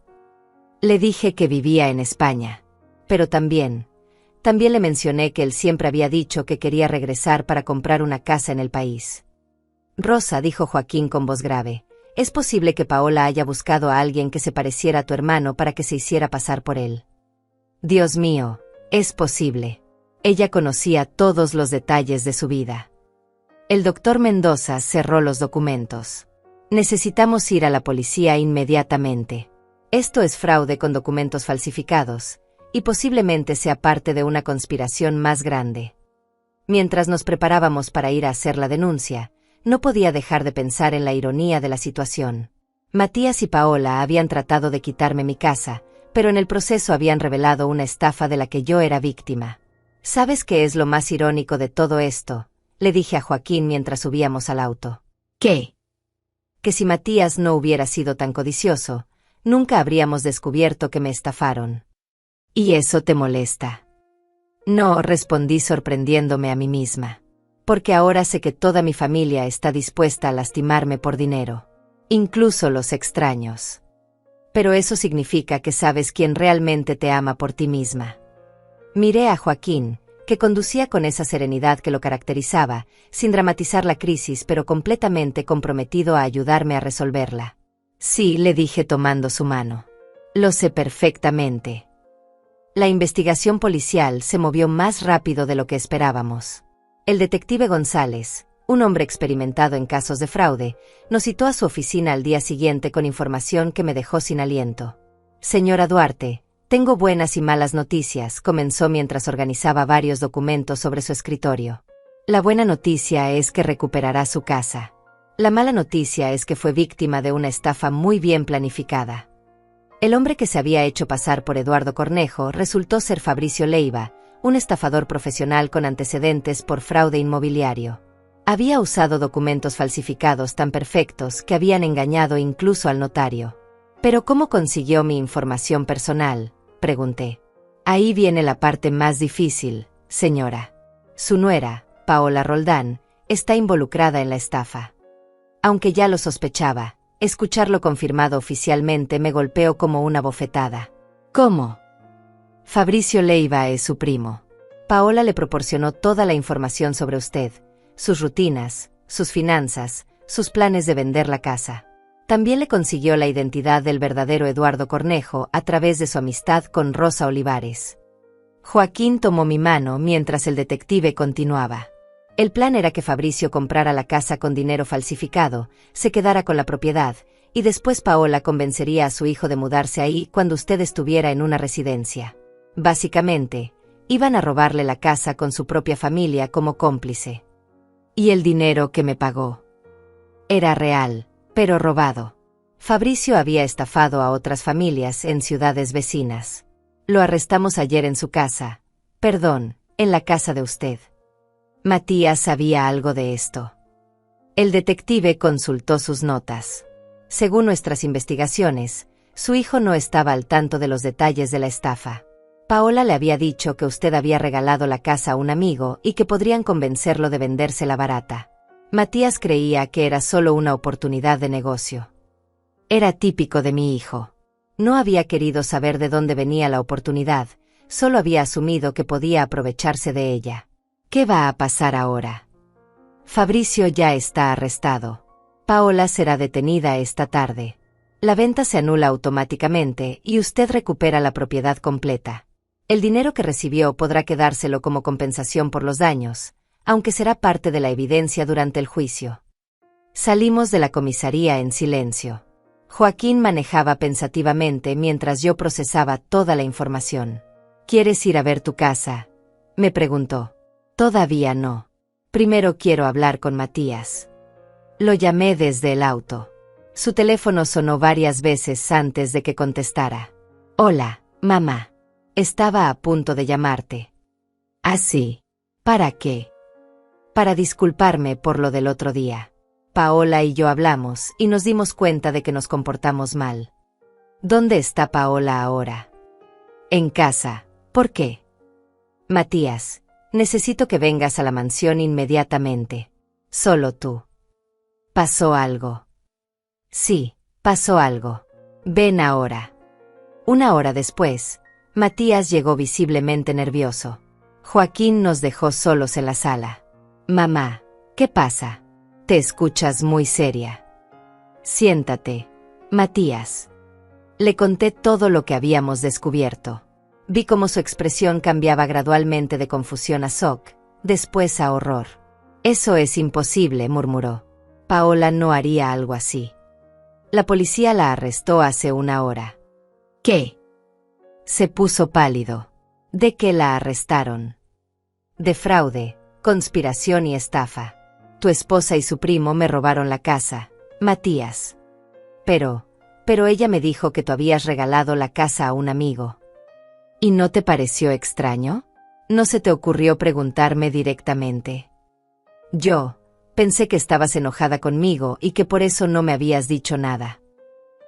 Le dije que vivía en España. Pero también le mencioné que él siempre había dicho que quería regresar para comprar una casa en el país. Rosa, dijo Joaquín con voz grave, es posible que Paola haya buscado a alguien que se pareciera a tu hermano para que se hiciera pasar por él. Dios mío, es posible. Ella conocía todos los detalles de su vida. El doctor Mendoza cerró los documentos. Necesitamos ir a la policía inmediatamente. Esto es fraude con documentos falsificados, y posiblemente sea parte de una conspiración más grande. Mientras nos preparábamos para ir a hacer la denuncia, no podía dejar de pensar en la ironía de la situación. Matías y Paola habían tratado de quitarme mi casa, pero en el proceso habían revelado una estafa de la que yo era víctima. ¿Sabes qué es lo más irónico de todo esto?, le dije a Joaquín mientras subíamos al auto. ¿Qué? Que si Matías no hubiera sido tan codicioso, nunca habríamos descubierto que me estafaron. ¿Y eso te molesta? No, respondí sorprendiéndome a mí misma. Porque ahora sé que toda mi familia está dispuesta a lastimarme por dinero. Incluso los extraños. Pero eso significa que sabes quién realmente te ama por ti misma. Miré a Joaquín, que conducía con esa serenidad que lo caracterizaba, sin dramatizar la crisis pero completamente comprometido a ayudarme a resolverla. Sí, le dije tomando su mano. Lo sé perfectamente. La investigación policial se movió más rápido de lo que esperábamos. El detective González, un hombre experimentado en casos de fraude, nos citó a su oficina al día siguiente con información que me dejó sin aliento. Señora Duarte, tengo buenas y malas noticias, comenzó mientras organizaba varios documentos sobre su escritorio. La buena noticia es que recuperará su casa. La mala noticia es que fue víctima de una estafa muy bien planificada. El hombre que se había hecho pasar por Eduardo Cornejo resultó ser Fabricio Leiva, un estafador profesional con antecedentes por fraude inmobiliario. Había usado documentos falsificados tan perfectos que habían engañado incluso al notario. ¿Pero cómo consiguió mi información personal?, pregunté. Ahí viene la parte más difícil, señora. Su nuera, Paola Roldán, está involucrada en la estafa. Aunque ya lo sospechaba, escucharlo confirmado oficialmente me golpeó como una bofetada. ¿Cómo? Fabricio Leiva es su primo. Paola le proporcionó toda la información sobre usted, sus rutinas, sus finanzas, sus planes de vender la casa. También le consiguió la identidad del verdadero Eduardo Cornejo a través de su amistad con Rosa Olivares. Joaquín tomó mi mano mientras el detective continuaba. El plan era que Fabricio comprara la casa con dinero falsificado, se quedara con la propiedad, y después Paola convencería a su hijo de mudarse ahí cuando usted estuviera en una residencia. Básicamente, iban a robarle la casa con su propia familia como cómplice. Y el dinero que me pagó era real, pero robado. Fabricio había estafado a otras familias en ciudades vecinas. Lo arrestamos ayer en su casa. Perdón, en la casa de usted. Matías sabía algo de esto. El detective consultó sus notas. Según nuestras investigaciones, su hijo no estaba al tanto de los detalles de la estafa. Paola le había dicho que usted había regalado la casa a un amigo y que podrían convencerlo de vendérsela barata. Matías creía que era solo una oportunidad de negocio. Era típico de mi hijo. No había querido saber de dónde venía la oportunidad, solo había asumido que podía aprovecharse de ella. ¿Qué va a pasar ahora? Fabricio ya está arrestado. Paola será detenida esta tarde. La venta se anula automáticamente y usted recupera la propiedad completa. El dinero que recibió podrá quedárselo como compensación por los daños, aunque será parte de la evidencia durante el juicio. Salimos de la comisaría en silencio. Joaquín manejaba pensativamente mientras yo procesaba toda la información. ¿Quieres ir a ver tu casa?, me preguntó. Todavía no. Primero quiero hablar con Matías. Lo llamé desde el auto. Su teléfono sonó varias veces antes de que contestara. Hola, mamá. Estaba a punto de llamarte. ¿Ah, sí? ¿Para qué? Para disculparme por lo del otro día. Paola y yo hablamos y nos dimos cuenta de que nos comportamos mal. ¿Dónde está Paola ahora? En casa. ¿Por qué? Matías, necesito que vengas a la mansión inmediatamente. Solo tú. ¿Pasó algo? Sí, pasó algo. Ven ahora. Una hora después, Matías llegó visiblemente nervioso. Joaquín nos dejó solos en la sala. Mamá, ¿qué pasa? Te escuchas muy seria. Siéntate, Matías. Le conté todo lo que habíamos descubierto. Vi cómo su expresión cambiaba gradualmente de confusión a shock, después a horror. Eso es imposible, murmuró. Paola no haría algo así. La policía la arrestó hace una hora. ¿Qué? Se puso pálido. ¿De qué la arrestaron? De fraude, conspiración y estafa. Tu esposa y su primo me robaron la casa, Matías. Pero ella me dijo que tú habías regalado la casa a un amigo. ¿Y no te pareció extraño? ¿No se te ocurrió preguntarme directamente? Yo pensé que estabas enojada conmigo y que por eso no me habías dicho nada.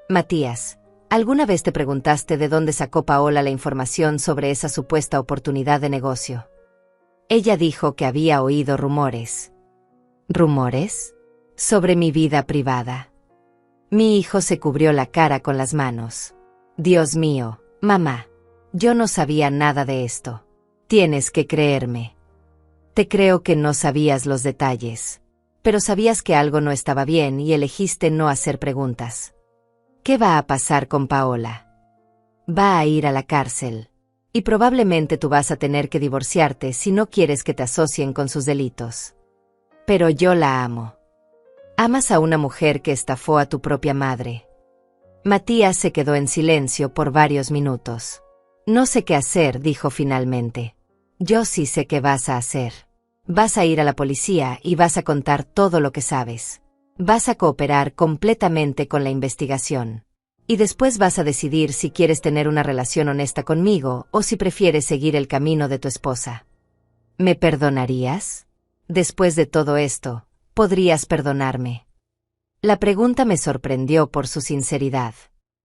Matías, ¿alguna vez te preguntaste de dónde sacó Paola la información sobre esa supuesta oportunidad de negocio? Ella dijo que había oído rumores. ¿Rumores? Sobre mi vida privada. Mi hijo se cubrió la cara con las manos. Dios mío, mamá, yo no sabía nada de esto. Tienes que creerme. Te creo que no sabías los detalles, pero sabías que algo no estaba bien y elegiste no hacer preguntas. ¿Qué va a pasar con Paola? Va a ir a la cárcel. Y probablemente tú vas a tener que divorciarte si no quieres que te asocien con sus delitos. Pero yo la amo. Amas a una mujer que estafó a tu propia madre. Matías se quedó en silencio por varios minutos. No sé qué hacer, dijo finalmente. Yo sí sé qué vas a hacer. Vas a ir a la policía y vas a contar todo lo que sabes. Vas a cooperar completamente con la investigación. Y después vas a decidir si quieres tener una relación honesta conmigo o si prefieres seguir el camino de tu esposa. ¿Me perdonarías? Después de todo esto, ¿podrías perdonarme? La pregunta me sorprendió por su sinceridad.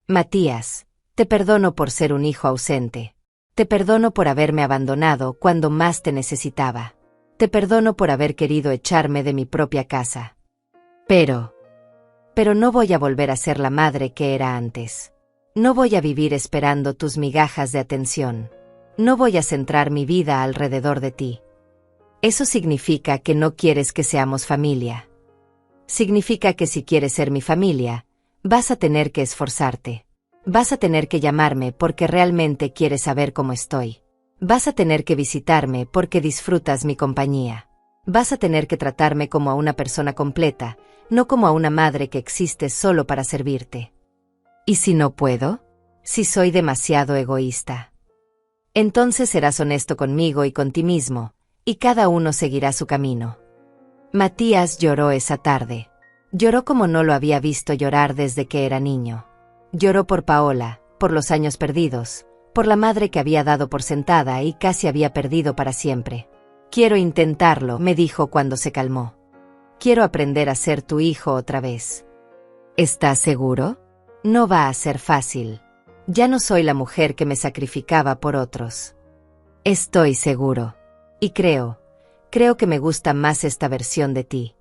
Matías, te perdono por ser un hijo ausente. Te perdono por haberme abandonado cuando más te necesitaba. Te perdono por haber querido echarme de mi propia casa. Pero no voy a volver a ser la madre que era antes. No voy a vivir esperando tus migajas de atención. No voy a centrar mi vida alrededor de ti. Eso significa que no quieres que seamos familia. Significa que si quieres ser mi familia, vas a tener que esforzarte. Vas a tener que llamarme porque realmente quieres saber cómo estoy. Vas a tener que visitarme porque disfrutas mi compañía. Vas a tener que tratarme como a una persona completa, no como a una madre que existe solo para servirte. ¿Y si no puedo? Si soy demasiado egoísta. Entonces serás honesto conmigo y con ti mismo, y cada uno seguirá su camino. Matías lloró esa tarde. Lloró como no lo había visto llorar desde que era niño. Lloró por Paola, por los años perdidos, por la madre que había dado por sentada y casi había perdido para siempre. Quiero intentarlo, me dijo cuando se calmó. Quiero aprender a ser tu hijo otra vez. ¿Estás seguro? No va a ser fácil. Ya no soy la mujer que me sacrificaba por otros. Estoy seguro. Y creo que me gusta más esta versión de ti.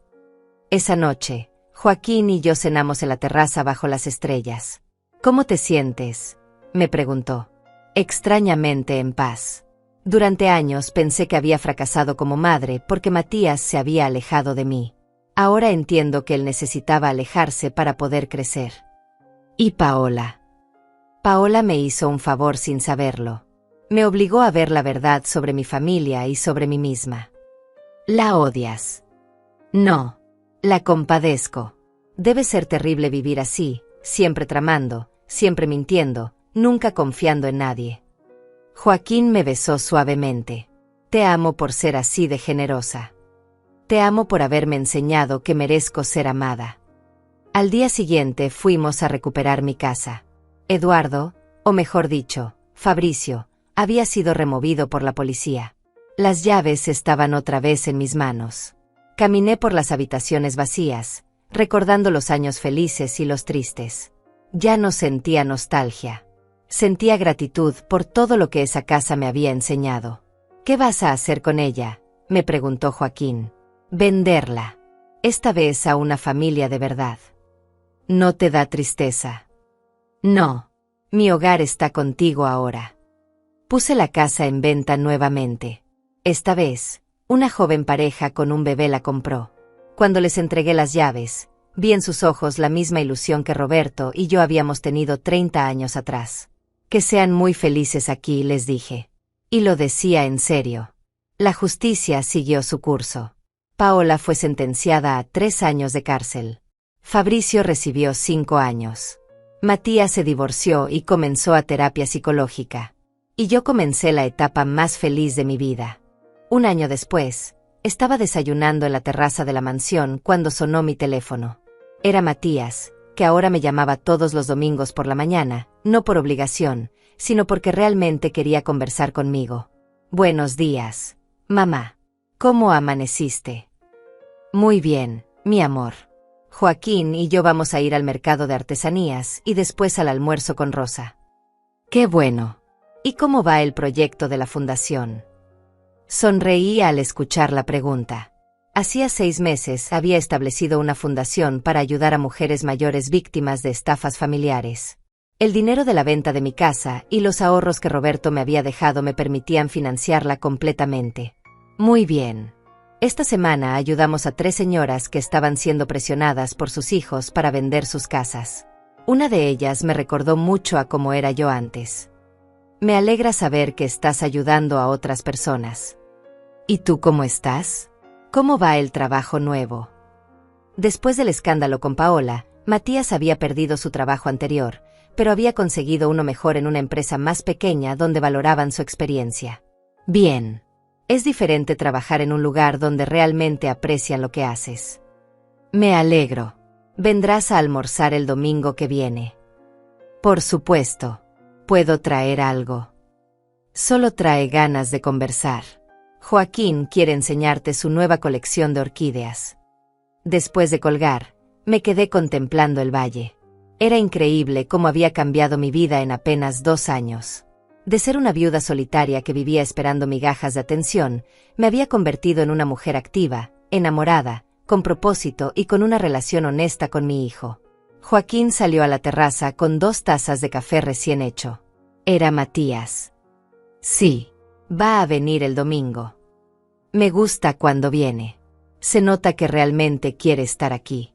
Esa noche, Joaquín y yo cenamos en la terraza bajo las estrellas. ¿Cómo te sientes?, me preguntó. Extrañamente en paz. Durante años pensé que había fracasado como madre porque Matías se había alejado de mí. Ahora entiendo que él necesitaba alejarse para poder crecer. ¿Y Paola? Paola me hizo un favor sin saberlo. Me obligó a ver la verdad sobre mi familia y sobre mí misma. ¿La odias? No. La compadezco. Debe ser terrible vivir así, siempre tramando, siempre mintiendo, nunca confiando en nadie. Joaquín me besó suavemente. Te amo por ser así de generosa. Te amo por haberme enseñado que merezco ser amada. Al día siguiente fuimos a recuperar mi casa. Eduardo, o mejor dicho, Fabricio, había sido removido por la policía. Las llaves estaban otra vez en mis manos. Caminé por las habitaciones vacías, recordando los años felices y los tristes. Ya no sentía nostalgia. Sentía gratitud por todo lo que esa casa me había enseñado. ¿Qué vas a hacer con ella?, me preguntó Joaquín. Venderla. Esta vez a una familia de verdad. ¿No te da tristeza? No. Mi hogar está contigo ahora. Puse la casa en venta nuevamente. Esta vez, una joven pareja con un bebé la compró. Cuando les entregué las llaves, vi en sus ojos la misma ilusión que Roberto y yo habíamos tenido 30 años atrás. Que sean muy felices aquí, les dije. Y lo decía en serio. La justicia siguió su curso. Paola fue sentenciada a 3 años de cárcel. Fabricio recibió 5 años. Matías se divorció y comenzó a terapia psicológica. Y yo comencé la etapa más feliz de mi vida. Un año después, estaba desayunando en la terraza de la mansión cuando sonó mi teléfono. Era Matías, que ahora me llamaba todos los domingos por la mañana, no por obligación, sino porque realmente quería conversar conmigo. Buenos días, mamá. ¿Cómo amaneciste? Muy bien, mi amor. Joaquín y yo vamos a ir al mercado de artesanías y después al almuerzo con Rosa. ¡Qué bueno! ¿Y cómo va el proyecto de la fundación? Sonreí al escuchar la pregunta. Hacía 6 meses había establecido una fundación para ayudar a mujeres mayores víctimas de estafas familiares. El dinero de la venta de mi casa y los ahorros que Roberto me había dejado me permitían financiarla completamente. Muy bien. Esta semana ayudamos a 3 señoras que estaban siendo presionadas por sus hijos para vender sus casas. Una de ellas me recordó mucho a cómo era yo antes. Me alegra saber que estás ayudando a otras personas. ¿Y tú cómo estás? ¿Cómo va el trabajo nuevo? Después del escándalo con Paola, Matías había perdido su trabajo anterior, pero había conseguido uno mejor en una empresa más pequeña donde valoraban su experiencia. Bien. Es diferente trabajar en un lugar donde realmente aprecian lo que haces. Me alegro. ¿Vendrás a almorzar el domingo que viene? Por supuesto. ¿Puedo traer algo? Solo trae ganas de conversar. Joaquín quiere enseñarte su nueva colección de orquídeas. Después de colgar, me quedé contemplando el valle. Era increíble cómo había cambiado mi vida en apenas 2 años. De ser una viuda solitaria que vivía esperando migajas de atención, me había convertido en una mujer activa, enamorada, con propósito y con una relación honesta con mi hijo. Joaquín salió a la terraza con 2 tazas de café recién hecho. Era Matías. Sí, va a venir el domingo. Me gusta cuando viene. Se nota que realmente quiere estar aquí.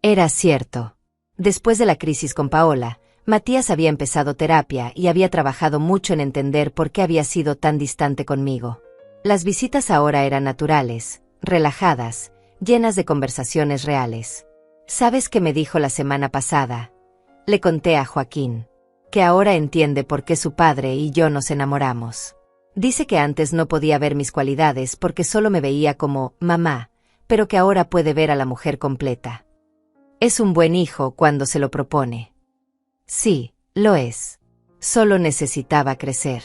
Era cierto. Después de la crisis con Paola, Matías había empezado terapia y había trabajado mucho en entender por qué había sido tan distante conmigo. Las visitas ahora eran naturales, relajadas, llenas de conversaciones reales. ¿Sabes qué me dijo la semana pasada? Le conté a Joaquín. Que ahora entiende por qué su padre y yo nos enamoramos. Dice que antes no podía ver mis cualidades porque solo me veía como mamá, pero que ahora puede ver a la mujer completa. Es un buen hijo cuando se lo propone. Sí, lo es. Solo necesitaba crecer.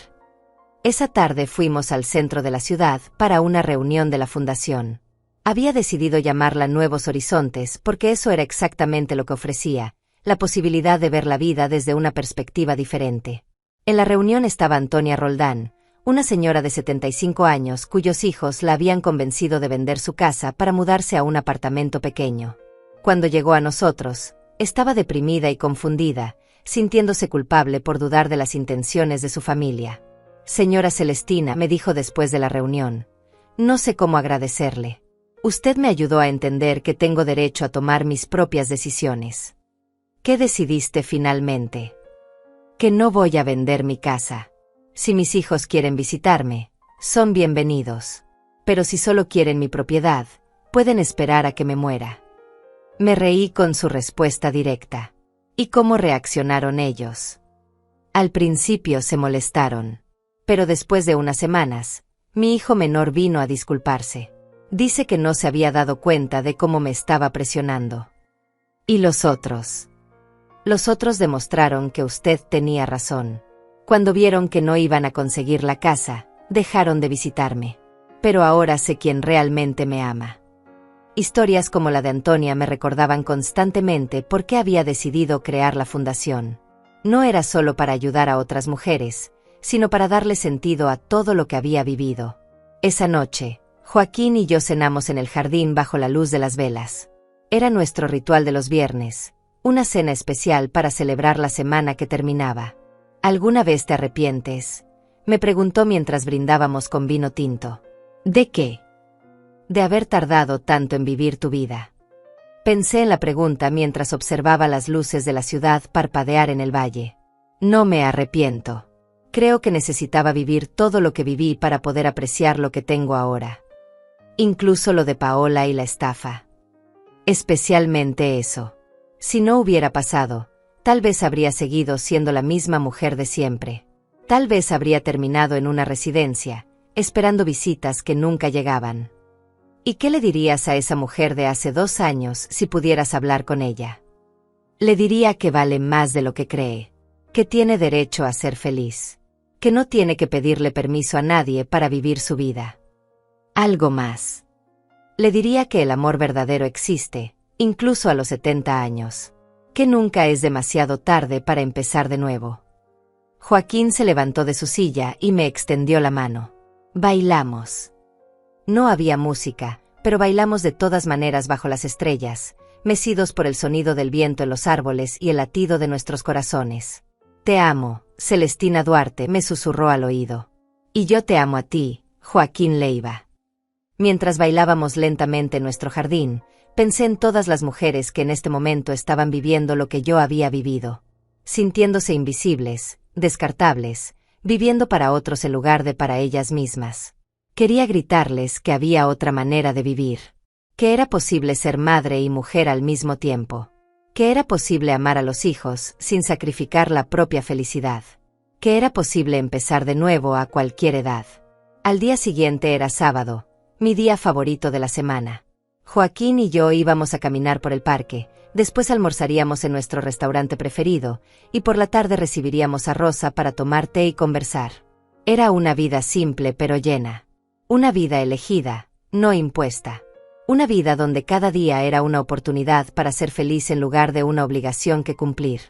Esa tarde fuimos al centro de la ciudad para una reunión de la fundación. Había decidido llamarla Nuevos Horizontes porque eso era exactamente lo que ofrecía, la posibilidad de ver la vida desde una perspectiva diferente. En la reunión estaba Antonia Roldán, una señora de 75 años cuyos hijos la habían convencido de vender su casa para mudarse a un apartamento pequeño. Cuando llegó a nosotros, estaba deprimida y confundida, sintiéndose culpable por dudar de las intenciones de su familia. Señora Celestina, me dijo después de la reunión, no sé cómo agradecerle. Usted me ayudó a entender que tengo derecho a tomar mis propias decisiones. ¿Qué decidiste finalmente? Que no voy a vender mi casa. Si mis hijos quieren visitarme, son bienvenidos. Pero si solo quieren mi propiedad, pueden esperar a que me muera. Me reí con su respuesta directa. ¿Y cómo reaccionaron ellos? Al principio se molestaron. Pero después de unas semanas, mi hijo menor vino a disculparse. Dice que no se había dado cuenta de cómo me estaba presionando. ¿Y los otros? Los otros demostraron que usted tenía razón. Cuando vieron que no iban a conseguir la casa, dejaron de visitarme. Pero ahora sé quién realmente me ama. Historias como la de Antonia me recordaban constantemente por qué había decidido crear la fundación. No era solo para ayudar a otras mujeres, sino para darle sentido a todo lo que había vivido. Esa noche, Joaquín y yo cenamos en el jardín bajo la luz de las velas. Era nuestro ritual de los viernes, una cena especial para celebrar la semana que terminaba. ¿Alguna vez te arrepientes?, me preguntó mientras brindábamos con vino tinto. ¿De qué? De haber tardado tanto en vivir tu vida. Pensé en la pregunta mientras observaba las luces de la ciudad parpadear en el valle. No me arrepiento. Creo que necesitaba vivir todo lo que viví para poder apreciar lo que tengo ahora. Incluso lo de Paola y la estafa. Especialmente eso. Si no hubiera pasado, tal vez habría seguido siendo la misma mujer de siempre. Tal vez habría terminado en una residencia, esperando visitas que nunca llegaban. ¿Y qué le dirías a esa mujer de hace 2 años si pudieras hablar con ella? Le diría que vale más de lo que cree, que tiene derecho a ser feliz, que no tiene que pedirle permiso a nadie para vivir su vida. Algo más. Le diría que el amor verdadero existe, incluso a los 70 años, que nunca es demasiado tarde para empezar de nuevo. Joaquín se levantó de su silla y me extendió la mano. Bailamos. No había música, pero bailamos de todas maneras bajo las estrellas, mecidos por el sonido del viento en los árboles y el latido de nuestros corazones. Te amo, Celestina Duarte, me susurró al oído. Y yo te amo a ti, Joaquín Leiva. Mientras bailábamos lentamente en nuestro jardín, pensé en todas las mujeres que en este momento estaban viviendo lo que yo había vivido, sintiéndose invisibles, descartables, viviendo para otros en lugar de para ellas mismas. Quería gritarles que había otra manera de vivir, que era posible ser madre y mujer al mismo tiempo, que era posible amar a los hijos sin sacrificar la propia felicidad, que era posible empezar de nuevo a cualquier edad. Al día siguiente era sábado, mi día favorito de la semana. Joaquín y yo íbamos a caminar por el parque, después almorzaríamos en nuestro restaurante preferido, y por la tarde recibiríamos a Rosa para tomar té y conversar. Era una vida simple pero llena. Una vida elegida, no impuesta. Una vida donde cada día era una oportunidad para ser feliz en lugar de una obligación que cumplir.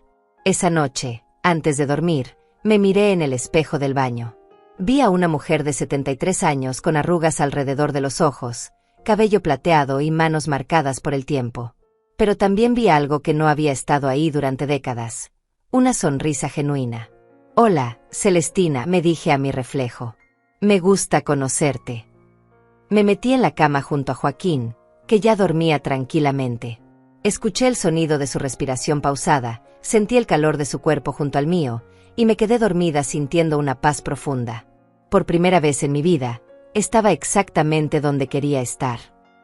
Esa noche, antes de dormir, me miré en el espejo del baño. Vi a una mujer de 73 años con arrugas alrededor de los ojos, cabello plateado y manos marcadas por el tiempo. Pero también vi algo que no había estado ahí durante décadas. Una sonrisa genuina. Hola, Celestina, me dije a mi reflejo. Me gusta conocerte. Me metí en la cama junto a Joaquín, que ya dormía tranquilamente. Escuché el sonido de su respiración pausada, sentí el calor de su cuerpo junto al mío, y me quedé dormida sintiendo una paz profunda. Por primera vez en mi vida, estaba exactamente donde quería estar.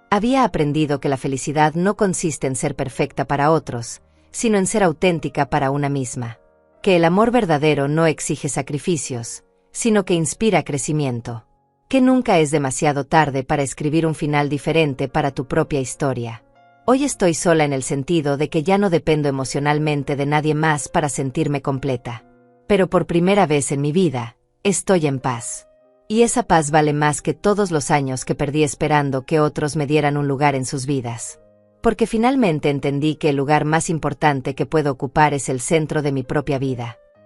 Había aprendido que la felicidad no consiste en ser perfecta para otros, sino en ser auténtica para una misma. Que el amor verdadero no exige sacrificios, sino que inspira crecimiento. Que nunca es demasiado tarde para escribir un final diferente para tu propia historia. Hoy estoy sola en el sentido de que ya no dependo emocionalmente de nadie más para sentirme completa. Pero por primera vez en mi vida, estoy en paz. Y esa paz vale más que todos los años que perdí esperando que otros me dieran un lugar en sus vidas. Porque finalmente entendí que el lugar más importante que puedo ocupar es el centro de mi propia vida.